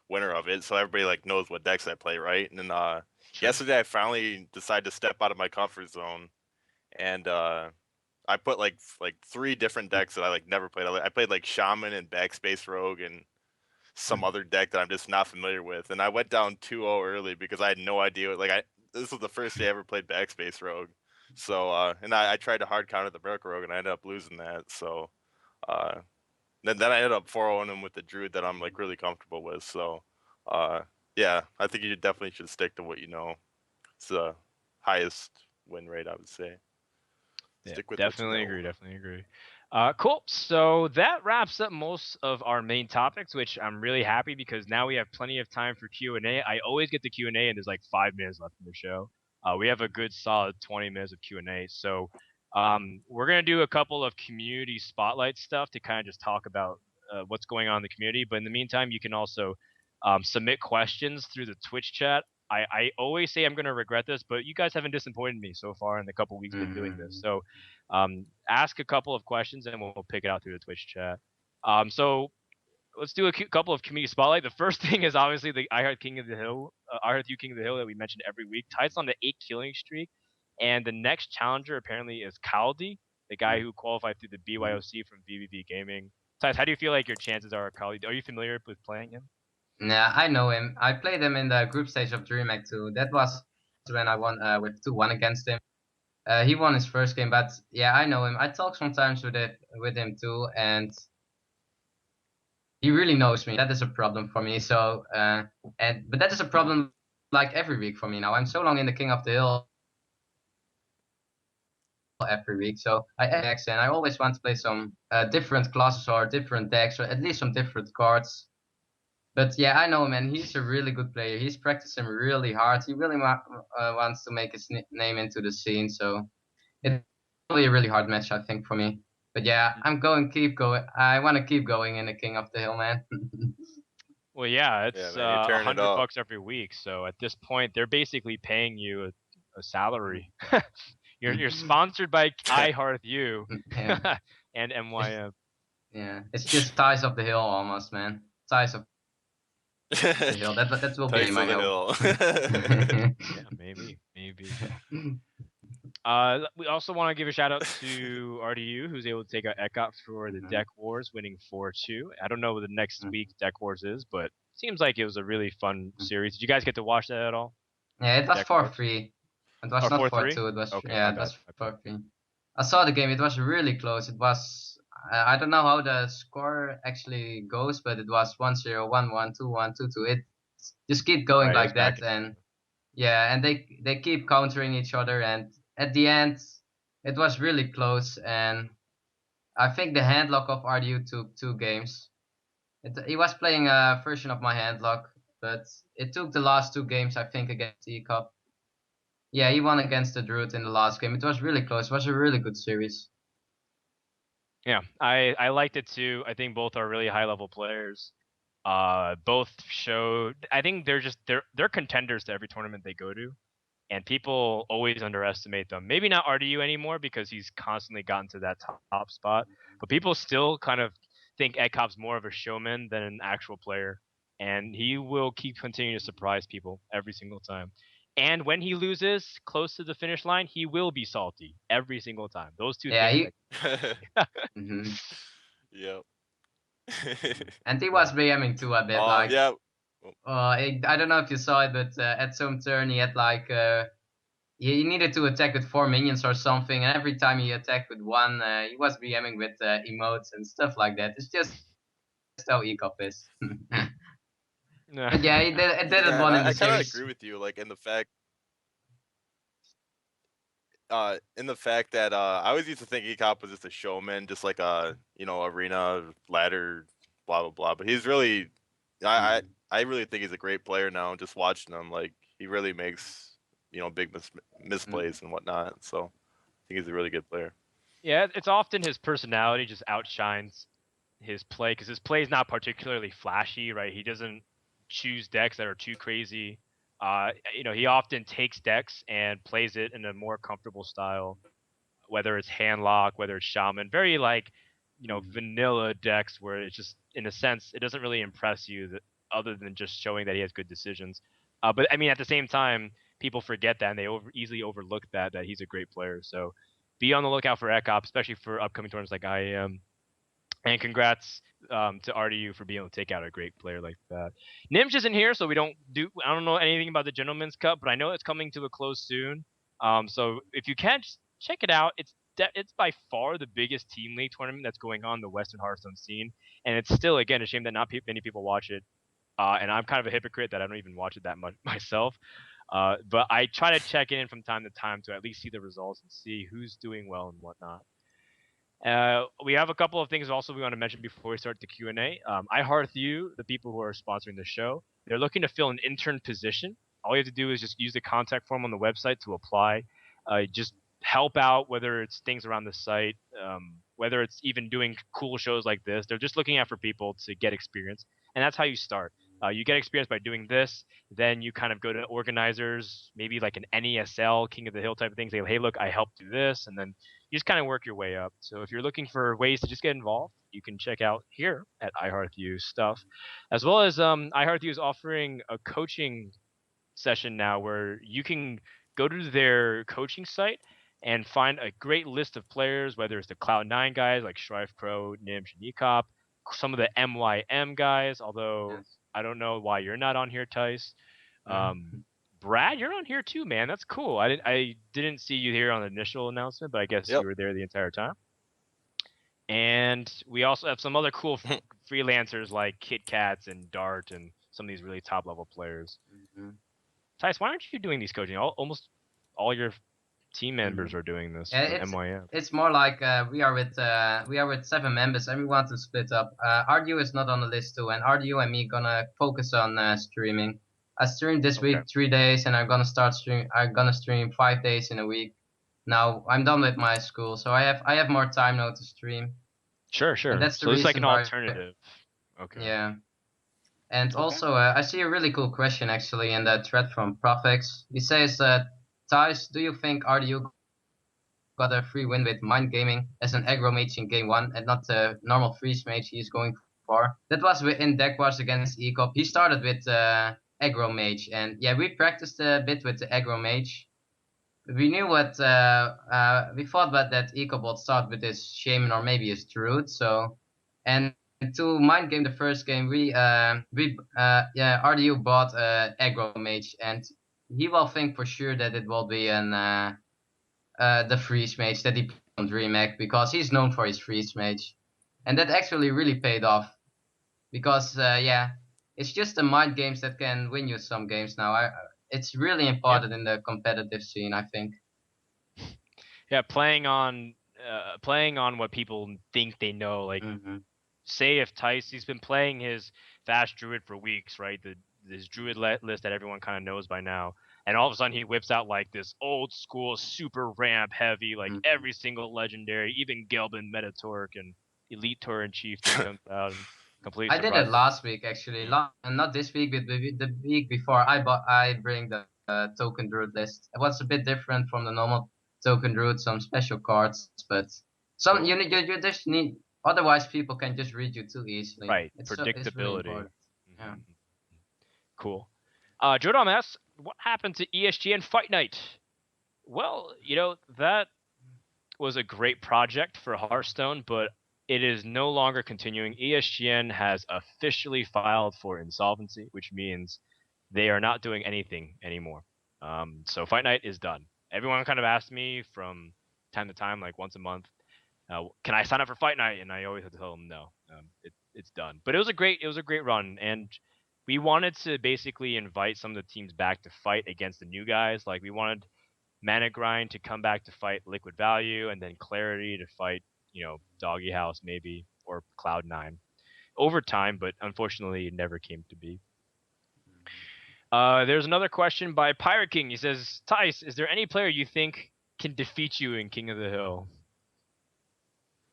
winner of it, so everybody like knows what decks I play, right? And then yesterday I finally decided to step out of my comfort zone, and I put like 3 different decks that I like never played. I played like Shaman and Backspace Rogue and some other deck that I'm just not familiar with, and I went down 2-0 early because I had no idea. Like this was the first day I ever played Backspace Rogue, so and I tried to hard counter the Miracle Rogue and I ended up losing that. So then I ended up 4-0 him with the Druid that I'm like really comfortable with. So yeah, I think you definitely should stick to what you know. It's the highest win rate, I would say. Stick with definitely agree. Definitely agree. Cool. So that wraps up most of our main topics, which I'm really happy because now we have plenty of time for Q&A. I always get the Q&A and there's like 5 minutes left in the show. We have a good solid 20 minutes of Q&A. So we're going to do a couple of community spotlight stuff to kind of just talk about what's going on in the community. But in the meantime, you can also submit questions through the Twitch chat. I always say I'm going to regret this, but you guys haven't disappointed me so far in the couple weeks been doing this. So ask a couple of questions and we'll pick it out through the Twitch chat. So let's do a couple of community spotlight. The first thing is obviously the I Heart King of the Hill, I Heart You King of the Hill that we mentioned every week. Thijs on the 8 killing streak, and the next challenger apparently is Kaldi, the guy who qualified through the BYOC from VVV Gaming. Thijs, how do you feel like your chances are, Kaldi? Are you familiar with playing him? Yeah, I know him. I played him in the group stage of DreamHack too. That was when I won with 2-1 against him. He won his first game, but yeah, I know him. I talk sometimes with him too, and he really knows me. That is a problem for me. So but that is a problem like every week for me now. I'm so long in the King of the Hill every week, so I decks and I always want to play some different classes or different decks or at least some different cards. But yeah, I know him, and he's a really good player. He's practicing really hard. He really wants to make his name into the scene. So it's really a really hard match, I think, for me. But yeah, keep going. I want to keep going in the King of the Hill, man. Well, yeah, it's man, $100 every week. So at this point, they're basically paying you a salary. You're sponsored by I Hearth You and MYF. Yeah, it's just Ties of the Hill almost, man. Ties of the Hill. That will be my hill. Yeah, maybe. We also want to give a shout out to RDU, who's able to take out Ekot for the Deck Wars, winning 4-2. I don't know what the next week Deck Wars is, but seems like it was a really fun series. Did you guys get to watch that at all? Yeah, it was 4-3. It was not 4-2. It was okay, yeah, it was 4-3. I saw the game. It was really close. It was I don't know how the score actually goes, but it was 1-0, 1-1, 2-1, 2-2. It just keep going like that, and yeah, and they keep countering each other, and at the end, it was really close, and I think the handlock of RDU took 2 games. He was playing a version of my handlock, but it took the last 2 games, I think, against E-Cup. Yeah, he won against the Druid in the last game. It was really close. It was a really good series. Yeah, I liked it too. I think both are really high level players. Both showed. I think they're contenders to every tournament they go to, and people always underestimate them. Maybe not RDU anymore because he's constantly gotten to that top spot, but people still kind of think Ekop's more of a showman than an actual player, and he will keep continuing to surprise people every single time. And when he loses close to the finish line, he will be salty every single time. Those two Yeah, things. he. hmm Yep. And he Yeah. was BMing too a bit. Like, Yeah. I don't know if you saw it, but at some turn he had like he needed to attack with 4 minions or something, and every time he attacked with one, he was BMing with emotes and stuff like that. It's just how Ecop is. Yeah. But yeah, it didn't Yeah, and won in the I kind of series. agree with you, like in the fact that I always used to think Ecop was just a showman, just like a arena ladder, blah blah blah. But he's really, I I really think he's a great player now. Just watching him, like he really makes big misplays and whatnot. So I think he's a really good player. Yeah, it's often his personality just outshines his play because his play is not particularly flashy, right? He doesn't choose decks that are too crazy. He often takes decks and plays it in a more comfortable style, whether it's handlock, whether it's shaman, very like, vanilla decks where it's just, in a sense, it doesn't really impress you other than just showing that he has good decisions. But I mean, at the same time, people forget that and they easily overlook that he's a great player. So be on the lookout for Ekop, especially for upcoming tournaments like IAM. And congrats to RDU for being able to take out a great player like that. Nimj isn't here, so I don't know anything about the Gentleman's Cup, but I know it's coming to a close soon. So if you can, just check it out. It's by far the biggest team league tournament that's going on in the Western Hearthstone scene, and it's still, again, a shame that not many people watch it. And I'm kind of a hypocrite that I don't even watch it that much myself. But I try to check in from time to time to at least see the results and see who's doing well and whatnot. We have a couple of things also we want to mention before we start the Q&A. iHeartU, the people who are sponsoring the show, they're looking to fill an intern position. All you have to do is just use the contact form on the website to apply. Just help out, whether it's things around the site, whether it's even doing cool shows like this. They're just looking out for people to get experience, and that's how you start. You get experience by doing this, then you kind of go to organizers, maybe like an NESL, King of the Hill type of thing. Say, hey, look, I helped do this, and then you just kind of work your way up. So if you're looking for ways to just get involved, you can check out here at iHeartU stuff, as well as iHeartU is offering a coaching session now where you can go to their coaching site and find a great list of players, whether it's the Cloud9 guys like Shrive Crow, Nimsh, and Ecop, some of the MYM guys, although Yes. I don't know why you're not on here, Thijs. Mhm. Brad, you're on here too, man. That's cool. I didn't see you here on the initial announcement, but I guess Yep. you were there the entire time. And we also have some other cool freelancers like Kit Kats and Dart and some of these really top level players. Mhm. Thijs, why aren't you doing these coaching? Almost all your team members Mhm. are doing this Yeah, for MYM. it's more like we are with 7 members and we want to split up. RDU is not on the list too, and RDU and me gonna focus on streaming. I streamed this Okay. week 3 days, and I'm gonna stream 5 days in a week. Now I'm done with my school, so I have more time now to stream, Sure, and sure. that's the So it's like reason an why. alternative. Okay. Yeah. And Okay. also, I see a really cool question actually in the thread from Profex. He says that, Thijs, do you think RDU got a free win with Mind Gaming as an aggro mage in game 1 and not the normal freeze mage he's going for? That was in deck wars against Ecop. He started with aggro mage, and yeah, we practiced a bit with the aggro mage. We knew what we thought that Ecop would start with his shaman or maybe his druid. So, and to mind game the first game, RDU bought aggro mage, and he will think for sure that it will be an the freeze mage that he put on DreamHack because he's known for his freeze mage, and that actually really paid off because yeah, it's just the mind games that can win you some games now. It's really Yep. important in the competitive scene, I think. Yeah, playing on what people think they know. Like, Mm-hmm. say if Tice, he's been playing his fast druid for weeks, right? His druid list that everyone kind of knows by now, and all of a sudden he whips out like this old school super ramp heavy, like every single legendary, even Gelbin, Metatorque, and Elite Tauren Chieftain comes out and completely I did it surprises. last week actually, not this week, but the week before. I bring the token druid list. It was a bit different from the normal token druid, some special cards, but some Cool. you just need. Otherwise, people can just read you too easily. Right, It's really predictability. important. Yeah. Cool. Jodom asks, what happened to ESGN Fight Night? Well, that was a great project for Hearthstone, but it is no longer continuing. ESGN has officially filed for insolvency, which means they are not doing anything anymore. So Fight Night is done. Everyone kind of asked me from time to time, like once a month, can I sign up for Fight Night? And I always have to tell them no. It's done. But it was a great run, and we wanted to basically invite some of the teams back to fight against the new guys. Like we wanted Mana Grind to come back to fight Liquid Value, and then Clarity to fight, Doggy House maybe, or Cloud9 over time, but unfortunately it never came to be. There's another question by Pirate King. He says, Thijs, is there any player you think can defeat you in King of the Hill?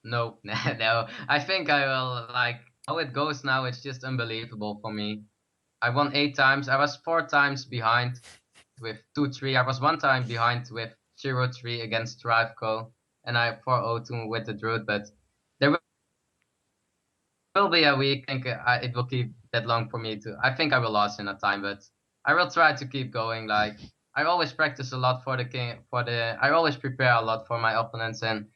No, no. I think I will, like, how it goes now, it's just unbelievable for me. I won 8 times. I was 4 times behind with 2-3. I was 1 time behind with 0-3 against Thriveco. And I 4-0-2 with the Druid, but there will be a week. I think it will keep that long for me to. I think I will lose in a time, but I will try to keep going. Like, I always practice a lot for the king. I always prepare a lot for my opponents and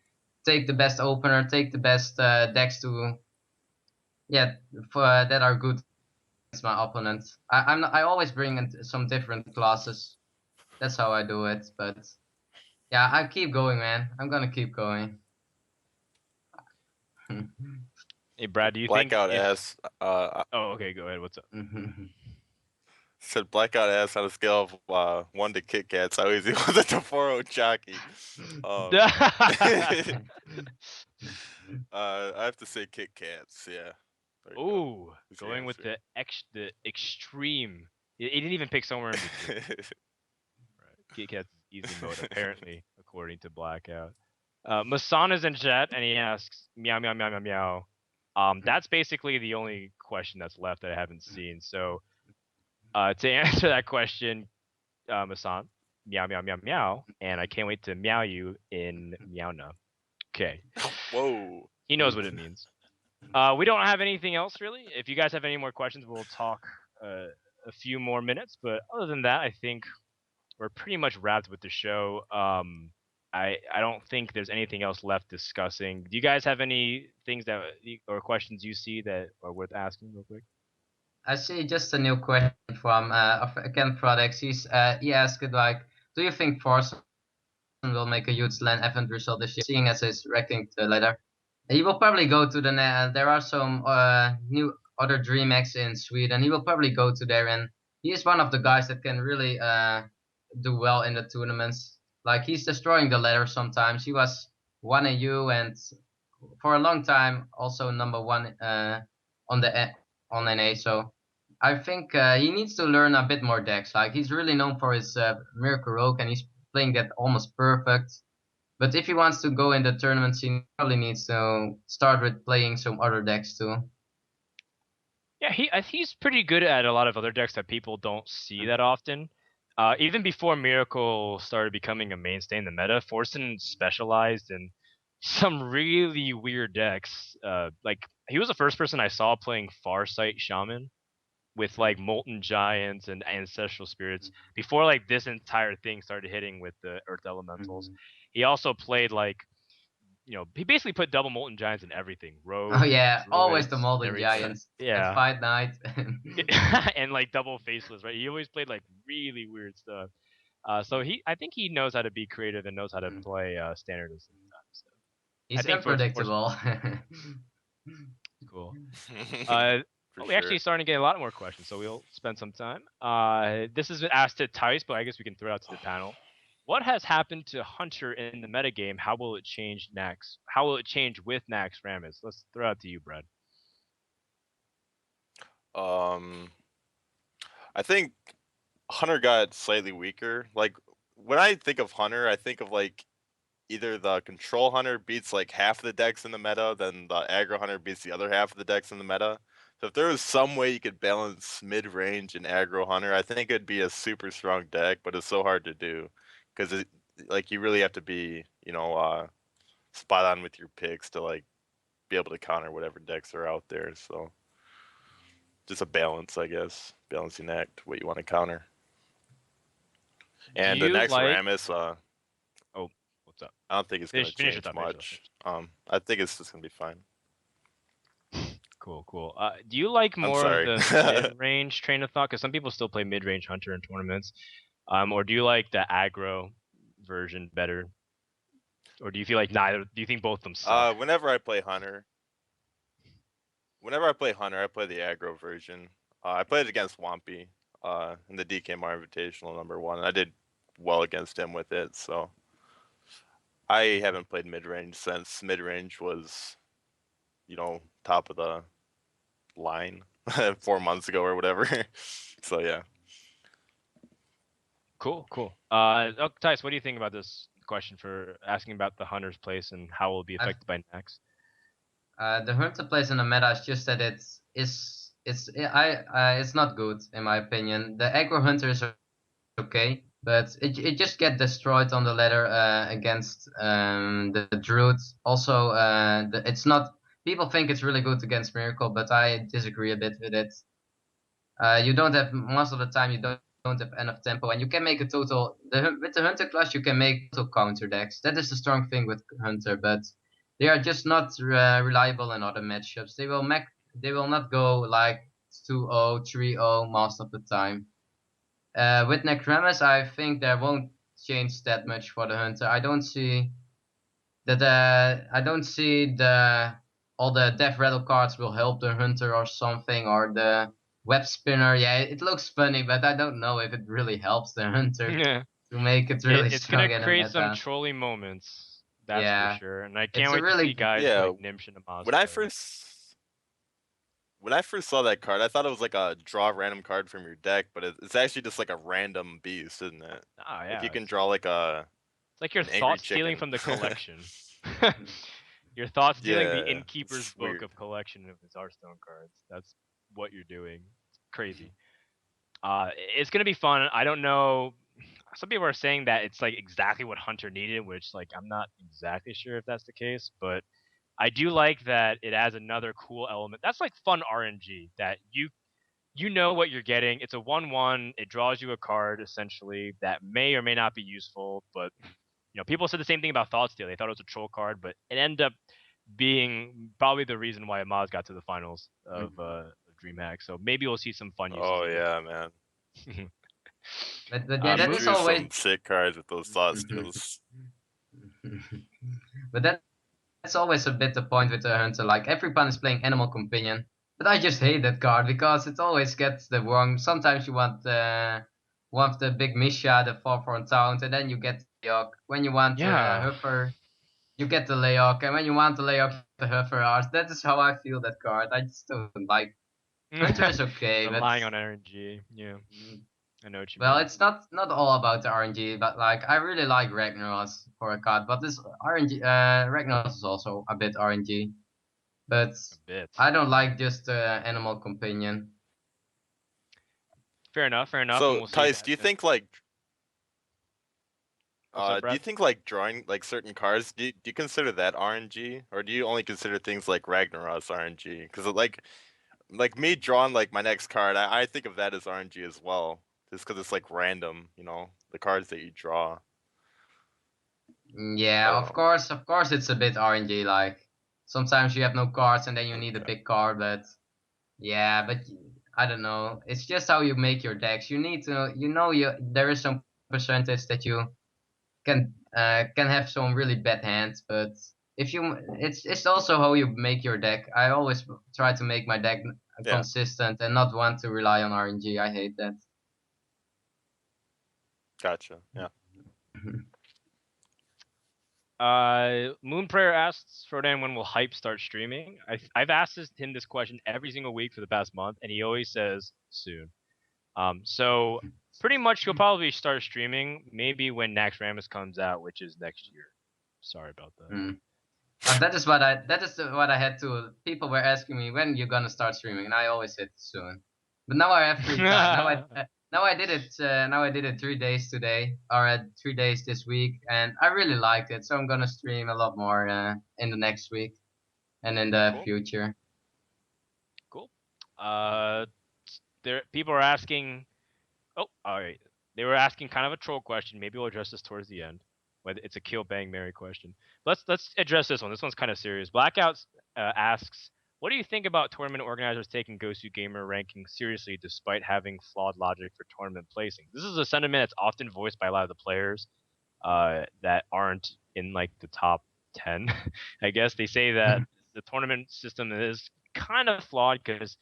take the best opener, take the best decks to, for that are good against my opponent. I always bring in some different classes. That's how I do it. But yeah, I keep going, man. I'm gonna keep going. Hey, Brad, do you Blackout think? asks. Oh, okay. Go ahead. What's up? Said Blackout asks on a scale of 1 to Kit Kats, how easy was it to 4-0 Jockey? I have to say Kit Kats. Yeah. Ooh, going with the extreme. He didn't even pick somewhere in between. Right. Kit Kat's easy mode, apparently, according to Blackout. Masana's in chat, and he asks, meow, meow, meow, meow, meow. That's basically the only question that's left that I haven't seen. So, to answer that question, Masan, meow, meow, meow, meow, and I can't wait to meow you in Meowna. Okay. Whoa. He knows what it means. We don't have anything else, really. If you guys have any more questions, we'll talk a few more minutes. But other than that, I think we're pretty much wrapped with the show. I don't think there's anything else left discussing. Do you guys have any things or questions you see that are worth asking real quick? I see just a new question from Ken Products. He asked, like, do you think Force will make a huge LAN event result this year, seeing as he's ranking the ladder? He will probably go to the there are some new other DreamHacks in Sweden. He will probably go to there, and he is one of the guys that can really do well in the tournaments. Like, he's destroying the ladder sometimes. He was 1 AU and for a long time also number 1 on NA. So I think he needs to learn a bit more decks. Like, he's really known for his Miracle Rogue, and he's playing that almost perfect. But if he wants to go in the tournament scene, he probably needs to start with playing some other decks too. Yeah, he's pretty good at a lot of other decks that people don't see that often. Even before Miracle started becoming a mainstay in the meta, Forsen specialized in some really weird decks. Like, he was the first person I saw playing Farsight Shaman with like Molten Giants and Ancestral Spirits before like this entire thing started hitting with the Earth Elementals. He also played like, he basically put double Molten Giants in everything. Rogue, Oh yeah, Druids, always the Molten everything. Giants. Yeah. At Fight Night. And like double Faceless, right? He always played like really weird stuff. So I think he knows how to be creative and knows how to play standard at the same time. So He's unpredictable. Cool. We're actually starting to get a lot more questions, so we'll spend some time. This is asked to Thijs, but I guess we can throw it out to the panel. What has happened to Hunter in the metagame? How will it change next? How will it change with Nax Rammus? Let's throw it out to you, Brad. I think Hunter got slightly weaker. Like when I think of Hunter, I think of like either the control hunter beats like half of the decks in the meta, then the aggro hunter beats the other half of the decks in the meta. So if there was some way you could balance mid range and aggro hunter, I think it'd be a super strong deck. But it's so hard to do because like you really have to be spot on with your picks to like be able to counter whatever decks are out there. So just a balance, I guess, balancing act what you want to counter. Do And the you next like? Ramus, Oh, what's up? I don't think it's gonna Finish your change thought. Finish your much. thought. I think it's just gonna be fine. Cool, cool. Do you like I'm more of sorry. the mid-range train of thought? Because some people still play mid-range hunter in tournaments. Or do you like the aggro version better? Or do you feel like neither? Do you think both of them suck? Whenever I play hunter, I play the aggro version. I played against Wampy in the DKMR Invitational #1, and I did well against him with it. So I haven't played mid range since mid range was, top of the line 4 months ago or whatever. So yeah. Cool, cool. Thijs, what do you think about this question for asking about the hunter's place and how it will be affected by Nax? The hunter place in the meta is just that it's not good in my opinion. The aggro hunter is okay, but it just get destroyed on the ladder against the druid. Also, it's not. People think it's really good against Miracle, but I disagree a bit with it. You don't have most of the time. You don't have enough tempo, and you can make a total. With the hunter class, you can make total counter decks. That is the strong thing with hunter, but they are just not reliable in other matchups. They will not go like 2-0, 3-0 most of the time. With Necremus, I think there won't change that much for the hunter. I don't see that. I don't see the all the death rattle cards will help the hunter or something, or the web spinner. Yeah, it looks funny, but I don't know if it really helps the hunter Yeah. to make it really It's gonna strong in the create some meta. trolly moments, that's for Yeah, sure. And I can't it's a wait to see really guys Yeah. like Nimsh and Amaz When I play. first saw that card, I thought it was like a draw random card from your deck, but it's actually just like a random beast, isn't it? Ah, yeah. Like you can draw like a It's like your an angry thought stealing chicken. from the collection. Your thought stealing the Yeah, innkeeper's it's book weird. of collection of his Hearthstone cards. That's what you're doing. It's crazy. It's gonna be fun. I don't know. Some people are saying that it's like exactly what Hunter needed, which like I'm not exactly sure if that's the case, but I do like that it adds another cool element. That's like fun RNG that you know what you're getting. It's a 1/1. It draws you a card essentially that may or may not be useful, but people said the same thing about Thought Steal. They thought it was a troll card, but it ended up being probably the reason why Amaz got to the finals of DreamHack. So maybe we'll see some fun uses. Oh of yeah, man. but yeah, that He is drew always. some sick cards with those thought steals. But that's always a bit the point with the hunter. Like everyone is playing Animal Companion, but I just hate that card because it always gets the wrong. Sometimes you want the big Misha, the 4/4 taunt, and then you get the Layok. When you want Yeah. Huffer, you get the Layok, and when you want the Layok, the Huffer art. That is how I feel that card. I just don't like. Hunter is okay, but Relying on RNG. Yeah. I know what you well, mean. it's not all about the RNG, but like I really like Ragnaros for a card, but this RNG Ragnaros is also a bit RNG, but A bit. I don't like just Animal Companion. Fair enough. Fair enough. And So we'll see. Tice, do you think like What's up, do Brad? you think like drawing like certain cards, do you consider that RNG, or do you only consider things like Ragnaros RNG? Because like me drawing like my next card, I think of that as RNG as well, just because it's like random, the cards that you draw. Yeah, I don't of know. course, it's a bit RNG. Like sometimes you have no cards and then you need a Okay. big card, but yeah, but I don't know. It's just how you make your decks. You need to, there is some percentage that you can have some really bad hands, but if you it's also how you make your deck. I always try to make my deck Yeah. consistent and not want to rely on RNG. I hate that. Gotcha. Yeah. Moon Prayer asks Frodan when will Hype start streaming. I've asked him this question every single week for the past month, and he always says soon. So pretty much you'll probably start streaming maybe when Nax Rammus comes out, which is next year. Sorry about that. That is what I had to. People were asking me when you're gonna start streaming, and I always said soon. But now I have free time. Now I did it. Now I did it 3 days today, or 3 days this week, and I really liked it. So I'm gonna stream a lot more in the next week and in the future. Cool. There people are asking. Oh, all right. They were asking kind of a troll question. Maybe we'll address this towards the end. Whether it's a kill bang Mary question. Let's address this one. This one's kind of serious. Blackouts asks, what do you think about tournament organizers taking Gosu Gamer ranking seriously despite having flawed logic for tournament placing? This is a sentiment that's often voiced by a lot of the players that aren't in like the top 10. I guess they say that the tournament system is kind of flawed because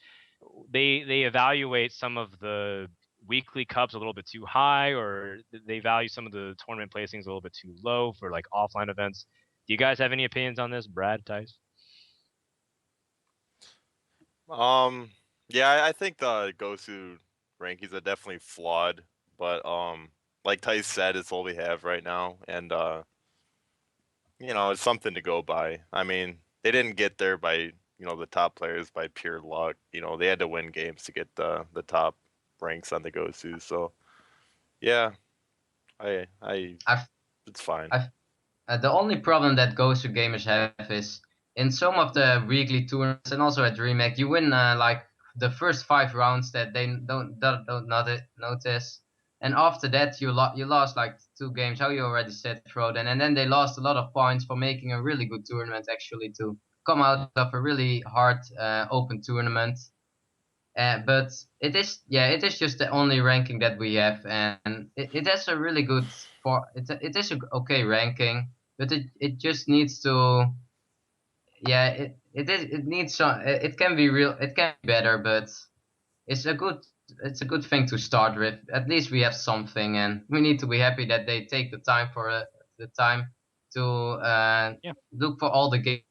they evaluate some of the weekly cups a little bit too high, or they value some of the tournament placings a little bit too low for like offline events. Do you guys have any opinions on this, Brad, Thijs? Yeah, I think the Gosu rankings are definitely flawed, but like Thijs said, it's all we have right now, and it's something to go by. I mean, they didn't get there by the top players by pure luck. They had to win games to get the top ranks on the Gosu. So yeah, it's fine. The only problem that Gosu gamers have is in some of the weekly tournaments and also at DreamHack, you win like the first 5 rounds that they don't notice, and after that you lost like 2 games. How you already said, Frodan, and then they lost a lot of points for making a really good tournament actually to come out of a really hard open tournament. But it is just the only ranking that we have, and it has a really good it is a okay ranking, but it just needs to it needs some it can be better, but it's a good thing to start with. At least we have something, and we need to be happy that they take the time to look for all the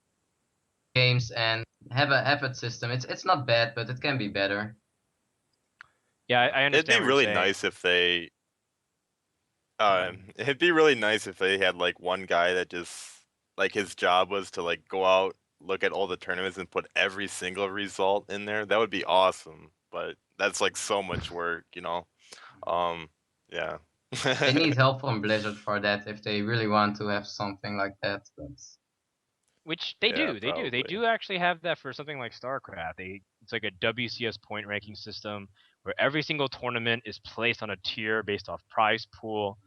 games and have a system. It's not bad, but it can be better. Yeah, I understand. It'd be really nice if they. It'd be really nice if they had like one guy that just like his job was to like go out, look at all the tournaments, and put every single result in there. That would be awesome. But that's like so much work, Yeah. They need help from Blizzard for that if they really want to have something like that. But which they do. They do actually have that for something like StarCraft. It's like a WCS point ranking system where every single tournament is placed on a tier based off prize pool.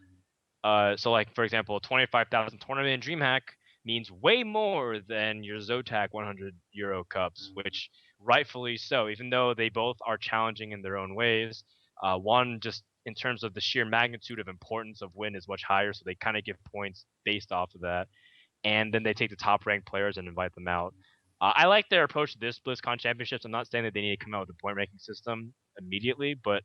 So like for example, a 25,000 tournament in DreamHack means way more than your Zotac 100 Euro Cups, which rightfully so, even though they both are challenging in their own ways. One just in terms of the sheer magnitude of importance of win is much higher, so they kind of give points based off of that. And then they take the top ranked players and invite them out. I like their approach to this BlizzCon Championships. I'm not saying that they need to come out with a point ranking system immediately, but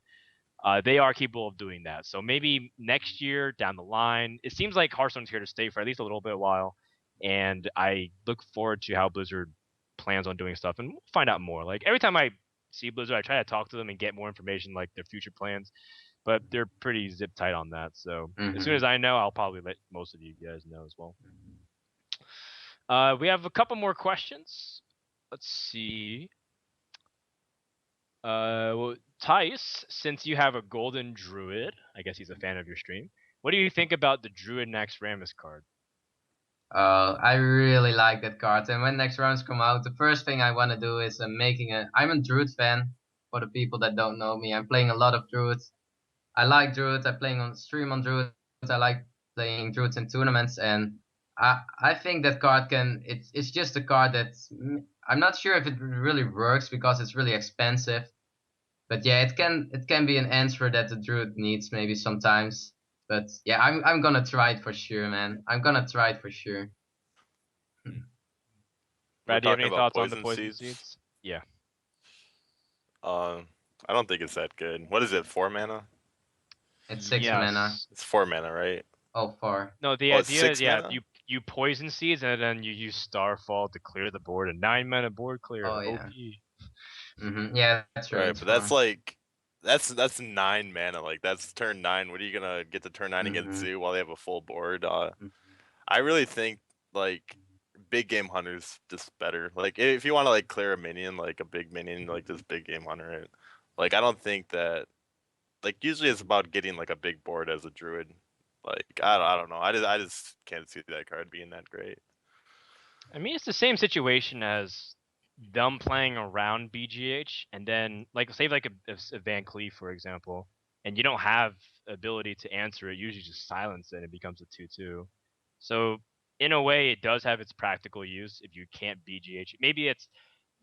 they are capable of doing that. So maybe next year down the line, it seems like Hearthstone's here to stay for at least a little bit while, and I look forward to how Blizzard plans on doing stuff, and we'll find out more. Like every time I see Blizzard, I try to talk to them and get more information, like their future plans, but they're pretty zip tight on that. So as soon as I know, I'll probably let most of you guys know as well. We have a couple more questions. Let's see. Well, Thijs, since you have a golden druid, I guess he's a fan of your stream. What do you think about the Druid Nax Rammus card? I really like that card, and when next rounds come out, the first thing I want to do is I'm a druid fan. For the people that don't know me, I'm playing a lot of druids. I like druids. I'm playing on stream on druids. I like playing druids in tournaments, and I think that card it's just a card that's I'm not sure if it really works because it's really expensive. But yeah, it can be an answer that the druid needs maybe sometimes. But yeah, I'm gonna try it for sure, man. I'm gonna try it for sure. Brad, do you have any thoughts on the poison seeds? Yeah. I don't think it's that good. What is it? 4 mana? It's 6 mana. It's 4 mana, right? Oh, 4. No, the idea is you poison seeds and then you use Starfall to clear the board, a 9 mana board clear. Oh yeah. OP. Yeah, that's right. Right, but that's like That's 9 mana. Like that's turn 9. What are you gonna get to turn 9 against Zoo while they have a full board? I really think like big game hunter's just better. Like if you want to like clear a minion, like a big minion, like this big game hunter, like I don't think that like usually it's about getting like a big board as a druid. Like I don't know. I just can't see that card being that great. I mean, it's the same situation as them playing around BGH, and then like say like a Van Cleef, for example, and you don't have ability to answer it. Usually just silence it and it becomes a 2/2. So in a way, it does have its practical use if you can't BGH. Maybe it's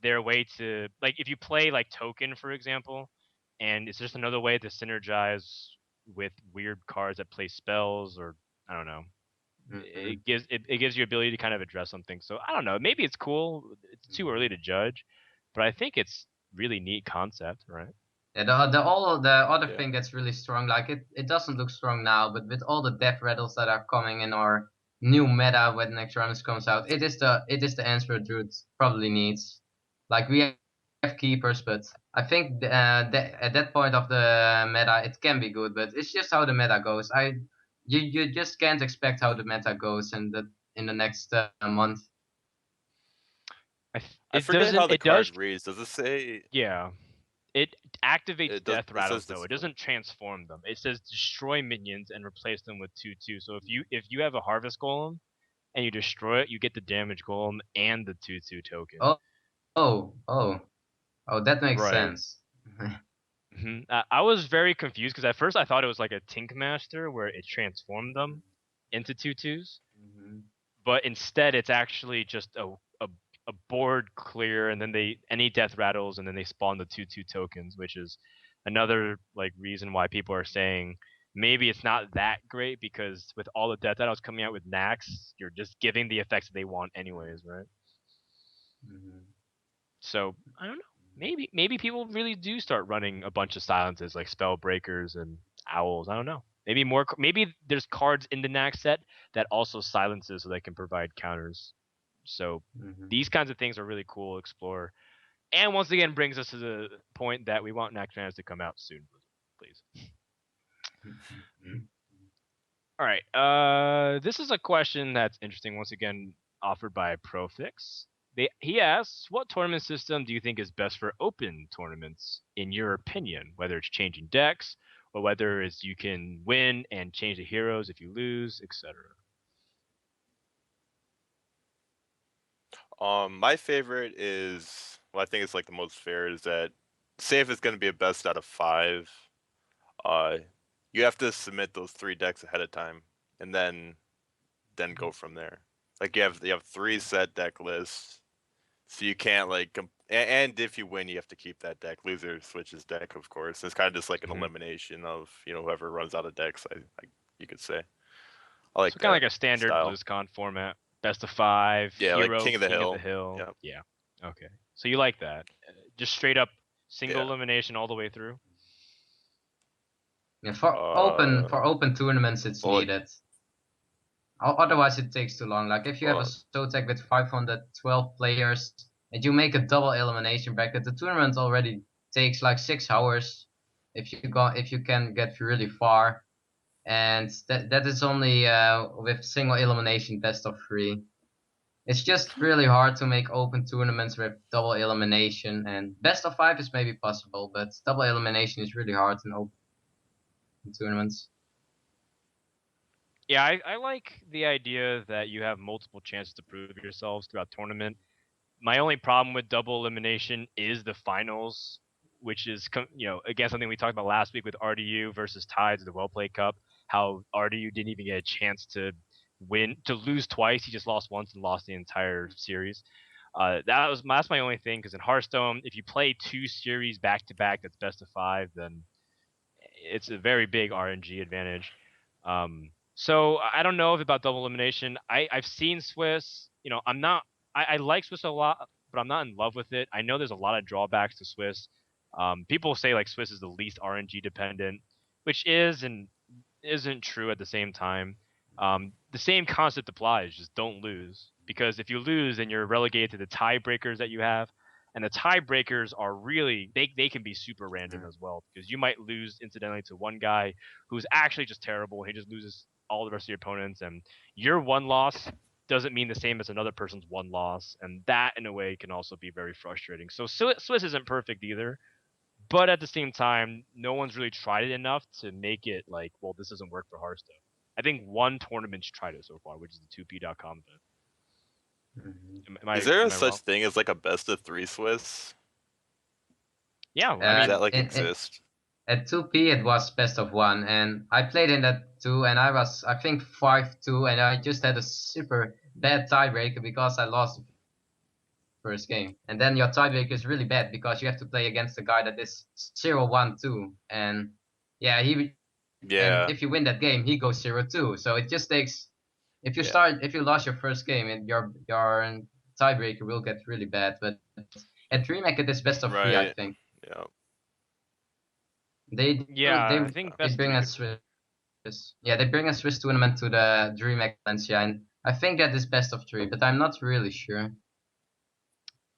their way to like if you play like Token, for example, and it's just another way to synergize with weird cards that play spells, or I don't know. It gives you ability to kind of address something. So I don't know. Maybe it's cool. It's too early to judge, but I think it's really neat concept, right? Yeah, the other Yeah. thing that's really strong, like it doesn't look strong now, but with all the death rattles that are coming in our new meta when next round comes out, it is the answer Druid probably needs. Like we have keepers, but I think at that point of the meta it can be good, but it's just how the meta goes. You just can't expect how the meta goes in the next month. I It forget how doesn't. the It does. card reads. Does it say? Yeah. It activates It does. death It rattles says though. It destroy. doesn't transform them. It says destroy minions and replace them with 2/2. So if you have a harvest golem and you destroy it, you get the damage golem and the 2/2 token. Oh, that makes Right. sense. I was very confused because at first I thought it was like a Tink Master where it transformed them into 2/2s, but instead it's actually just a board clear, and then they any death rattles, and then they spawn the 2/2 tokens, which is another like reason why people are saying maybe it's not that great, because with all the death rattles coming out with Nax, you're just giving the effects they want anyways, right? So I don't know. Maybe people really do start running a bunch of silences like spell breakers and owls. I don't know. Maybe there's cards in the Nax set that also silences so they can provide counters. So these kinds of things are really cool to explore. And once again brings us to the point that we want Nax fans to come out soon, please. All right. This is a question that's interesting. Once again, offered by Profix. He asks, what tournament system do you think is best for open tournaments, in your opinion? Whether it's changing decks, or whether it's you can win and change the heroes if you lose, etc. My favorite is, well, I think it's like the most fair, is that say if it's going to be a best out of 5, you have to submit those 3 decks ahead of time, and then go from there. Like you have 3 set deck lists, so you can't like and if you win, you have to keep that deck. Loser switches deck, of course. It's kind of just like an elimination of whoever runs out of decks. You could say. I like So kind of that like a standard style. BlizzCon format, best of 5, Yeah, hero, like King of the Hill. Hill. Yep. Yeah. Okay. So you like that? Just straight up single Yeah. elimination all the way through. Yeah, for open tournaments, it's well, needed. Otherwise, it takes too long. Like if you have a SOTEC with 512 players and you make a double elimination bracket, the tournament already takes like 6 hours if you can get really far, and that is only with single elimination best of 3. It's just really hard to make open tournaments with double elimination, and best of 5 is maybe possible, but double elimination is really hard in open tournaments. Yeah, I like the idea that you have multiple chances to prove yourselves throughout tournament. My only problem with double elimination is the finals, which is again something we talked about last week with RDU versus Tides, the Well Played Cup. How RDU didn't even get a chance to lose twice. He just lost once and lost the entire series. That's my only thing, because in Hearthstone, if you play 2 series back to back, that's best of 5, then it's a very big RNG advantage. So I don't know about double elimination. I've seen Swiss. I like Swiss a lot, but I'm not in love with it. I know there's a lot of drawbacks to Swiss. People say like Swiss is the least RNG dependent, which is and isn't true at the same time. The same concept applies, just don't lose. Because if you lose, then you're relegated to the tiebreakers that you have. And the tiebreakers are really they can be super random as well, because you might lose incidentally to one guy who's actually just terrible. He just loses all the rest of your opponents, and your one loss doesn't mean the same as another person's one loss, and that in a way can also be very frustrating. So Swiss isn't perfect either, but at the same time, no one's really tried it enough to make it like, well, this doesn't work for Hearthstone. I think one tournament's tried it so far, which is the 2p.com event. Is there am I such wrong? thing as like a best of 3 Swiss? Yeah, I Does mean, that like exist? At 2p it was best of 1, and I played in that too, and I was, I think, 5-2, and I just had a super bad tiebreaker because I lost the first game. And then your tiebreaker is really bad because you have to play against a guy that is 0-1-2, and yeah, and Yeah. if you win that game, he goes 0-2. So it just takes, if you lost your first game, and your tiebreaker will get really bad. But at DreamHack it is best of 3, I Right. think. Yeah. They I think best bring three a Swiss. Yeah, they bring a Swiss tournament to the DreamHack Valencia, and I think that is best of 3, but I'm not really sure.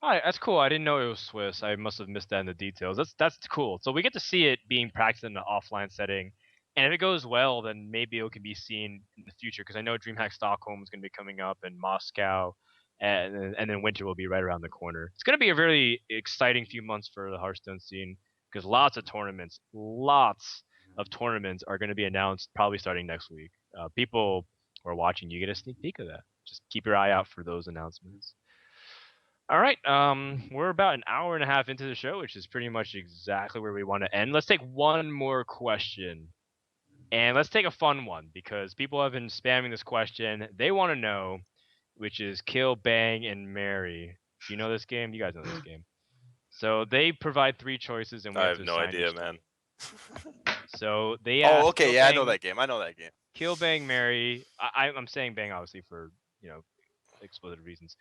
Alright, that's cool. I didn't know it was Swiss. I must have missed that in the details. That's cool. So we get to see it being practiced in an offline setting, and if it goes well, then maybe it can be seen in the future. Because I know DreamHack Stockholm is going to be coming up, and Moscow, and then winter will be right around the corner. It's going to be a really exciting few months for the Hearthstone scene, because lots of tournaments are going to be announced probably starting next week. People who are watching, you get a sneak peek of that. Just keep your eye out for those announcements. All right, we're about an hour and a half into the show, which is pretty much exactly where we want to end. Let's take one more question, and let's take a fun one, because people have been spamming this question. They want to know, which is kill, bang, and marry. Do you know this game? You guys know this game. So they provide 3 choices, and we I have have to no assign idea, each. man. So they Oh, ask, okay, kill, yeah, I bang, know that game. I know that game. kill, bang, marry. I'm saying bang obviously for explicit reasons.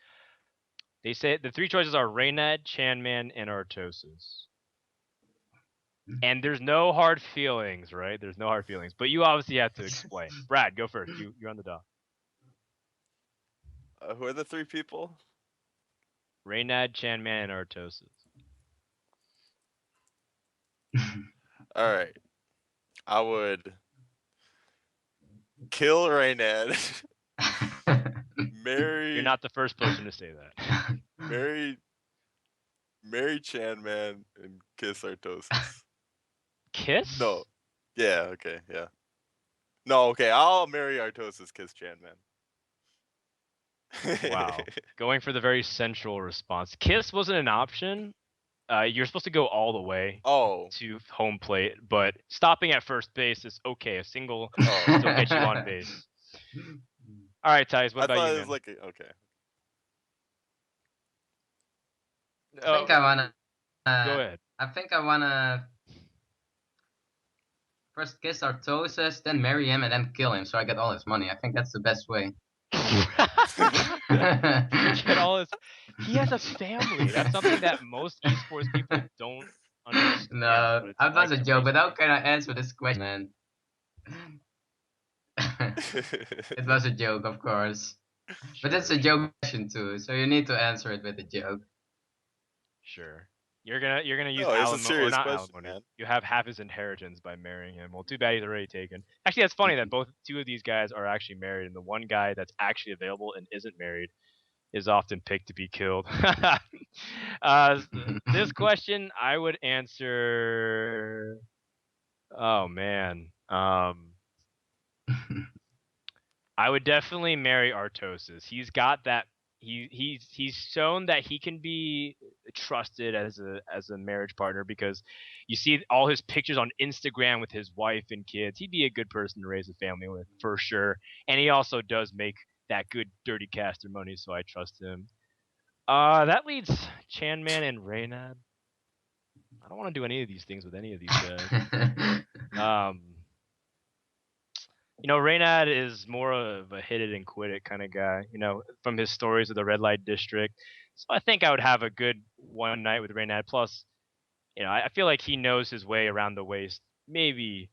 They say the 3 choices are Reynad, Chanman, and Artosis. And there's no hard feelings, right? There's no hard feelings. But you obviously have to explain. Brad, go first. You're on the dot. Who are the 3 people? Reynad, Chanman, and Artosis. All right. I would kill Reynad. Marry. You're not the first person to say that. Marry Chan Man and kiss Artosis. Kiss? No. Yeah, okay, yeah. No, okay, I'll marry Artosis, kiss Chan Man. Wow. Going for the very sensual response. Kiss wasn't an option. You're supposed to go all the way to home plate, but stopping at first base is okay. A single still gets you on base. All right, Thijs, what about you, I thought man? it was like, okay. I think I wanna. Go ahead. I think I wanna first kiss Artosis, then marry him, and then kill him, so I get all his money. I think that's the best way. Get all his. He has a family. That's something that most esports people don't understand. No, that was a joke. But how can I answer this question, man? It was a joke, of course. But it's a joke question too, so you need to answer it with a joke. Sure. You're gonna use no, it's a alimony, or serious not question, alimony. man. You have half his inheritance by marrying him. Well, too bad he's already taken. Actually, that's funny that two of these guys are actually married, and the one guy that's actually available and isn't married is often picked to be killed. This question, I would answer. Oh man. I would definitely marry Artosis. He's got that. He's shown that he can be trusted as a marriage partner, because you see all his pictures on Instagram with his wife and kids. He'd be a good person to raise a family with for sure. And he also does make that good dirty caster money, so I trust him. That leads Chanman and Reynad. I don't want to do any of these things with any of these guys. Reynad is more of a hit it and quit it kind of guy, from his stories of the red light district. So I think I would have a good one night with Reynad. Plus, I feel like he knows his way around the waist maybe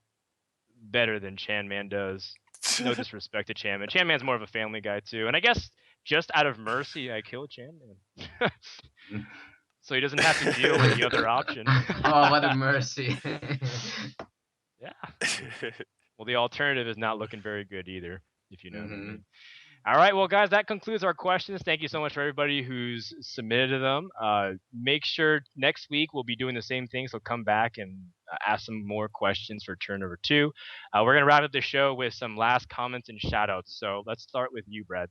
better than Chanman does. No disrespect to Chanman. Chanman's more of a family guy too. And I guess just out of mercy, I kill Chanman. so he doesn't have to deal with the other option. Oh, what a mercy. Yeah. Well, the alternative is not looking very good either, if you know what I Mhm. mean. All right, well, guys, that concludes our questions. Thank you so much for everybody who's submitted them. Make sure next week we'll be doing the same thing, so come back and ask some more questions for turn number 2. We're going to wrap up the show with some last comments and shout-outs. So let's start with you, Brad.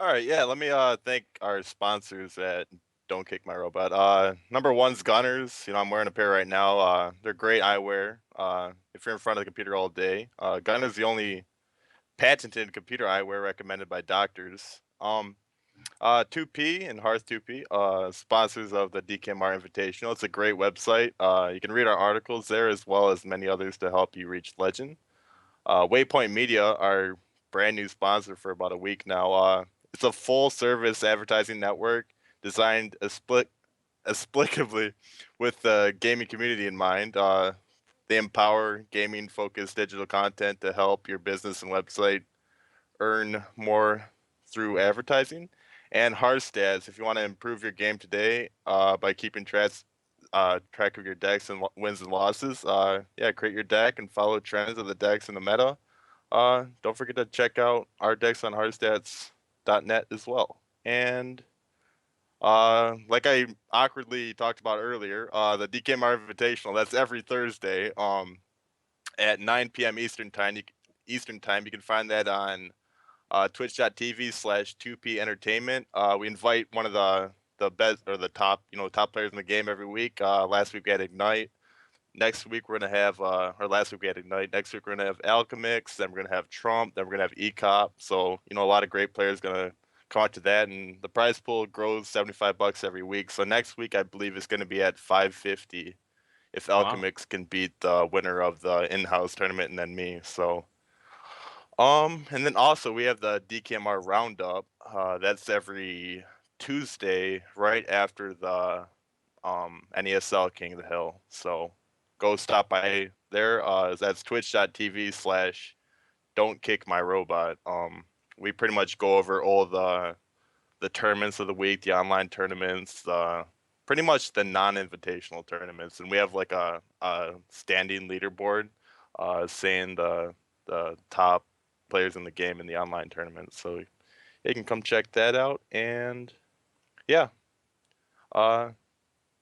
All right, yeah. Let me thank our sponsors at Don't Kick My Robot. Number one's Gunners. You know, I'm wearing a pair right now. They're great eyewear. If you're in front of the computer all day, Gunners is the only patented computer eyewear recommended by doctors. 2P and Hearth 2P, sponsors of the DKMR Invitational. It's a great website. You can read our articles there as well as many others to help you reach legend. Waypoint Media, our brand new sponsor for about a week now. It's a full service advertising network designed explicably with the gaming community in mind. They empower gaming focused digital content to help your business and website earn more through advertising. And Hearthstats, if you want to improve your game today by keeping track of your decks and wins and losses, create your deck and follow trends of the decks in the meta. Don't forget to check out our decks on hearthstats.net as well. And like I awkwardly talked about earlier, the DKMR Invitational, that's every Thursday at 9 p.m. Eastern time. You can find that on twitch.tv/2p entertainment. We invite one of the best or the top players in the game every week. Last week we had Ignite. Next week we're gonna have or last week we had Ignite. Next week we're gonna have Alchemix. Then we're gonna have Trump. Then we're gonna have Ecop. So a lot of great players gonna come out to that, and the prize pool grows $75 every week. So next week I believe it's gonna be at $550 if Alchemix can beat the winner of the in-house tournament and then me. So. And then also we have the DKMR Roundup. That's every Tuesday, right after the NESL King of the Hill. So go stop by there. That's twitch.tv/Don't Kick My Robot. We pretty much go over all the tournaments of the week, the online tournaments, pretty much the non-invitational tournaments, and we have like a standing leaderboard saying the top players in the game in the online tournament. So you can come check that out. And yeah,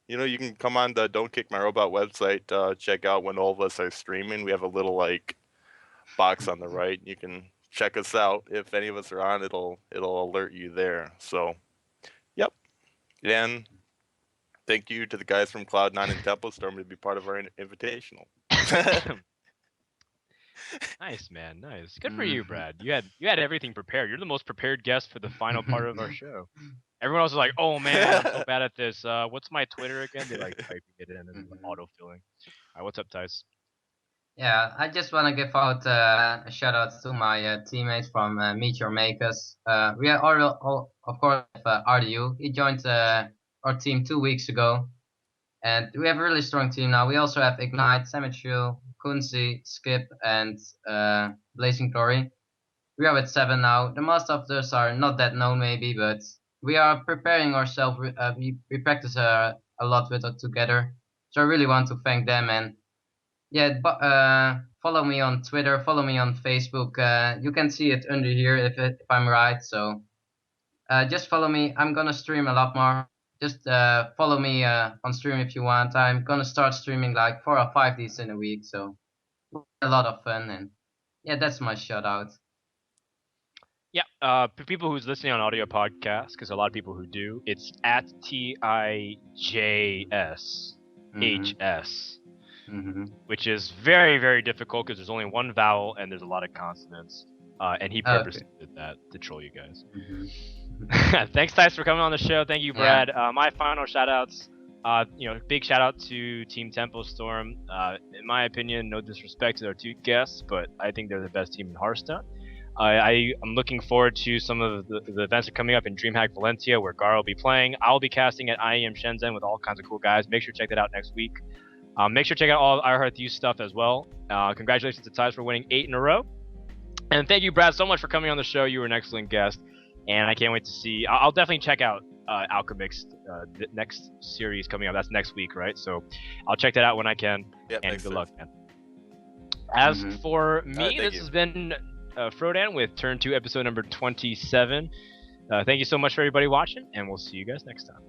you can come on the Don't Kick My Robot website, check out when all of us are streaming. We have a little like box on the right. You can check us out. If any of us are on, it'll alert you there. So yep. And thank you to the guys from Cloud9 and Tempo Storm to be part of our invitational. Nice, man. Nice. Good for you, Brad. You had everything prepared. You're the most prepared guest for the final part of our show. Everyone else is like, "Oh man, I'm so bad at this. What's my Twitter again?" They like typing it in and auto-filling. All right, what's up, Thijs? Yeah, I just want to give out a shout out to my teammates from Meet Your Makers. We are all of course, RDU. He joined our team 2 weeks ago, and we have a really strong team now. We also have Ignite, Symmetry, Kunzi, Skip, and Blazing Glory. We are at 7 now. The most of those are not that known maybe, but we are preparing ourselves. We practice a lot with it together. So I really want to thank them, and yeah, but follow me on Twitter, follow me on Facebook. You can see it under here if I'm right. So just follow me. I'm gonna stream a lot more. Just follow me on stream if you want. I'm gonna start streaming like 4 or 5 days in a week. So a lot of fun, and yeah, that's my shout out. Yeah, for people who's listening on audio podcast, because a lot of people who do, it's at TIJSHS, which is very, very difficult because there's only one vowel and there's a lot of consonants. And he purposely did that to troll you guys. Thanks, Thijs, for coming on the show. Thank you, Brad. Yeah. My final shout-outs, big shout-out to Team Tempo Storm. In my opinion, no disrespect to our two guests, but I think they're the best team in Hearthstone. I'm looking forward to some of the events that are coming up in DreamHack Valencia, where Gar will be playing. I'll be casting at IEM Shenzhen with all kinds of cool guys. Make sure to check that out next week. Make sure to check out all of our Hearth stuff as well. Congratulations to Thijs for winning 8 in a row. And thank you, Brad, so much for coming on the show. You were an excellent guest. and I can't wait to see. I'll definitely check out Alchemix, the next series coming up. That's next week, right? So I'll check that out when I can. Yep, and next good week. luck, man. As Mhm. for me, thank this you. has been Frodan with Turn 2 episode number 27. Thank you so much for everybody watching, and we'll see you guys next time.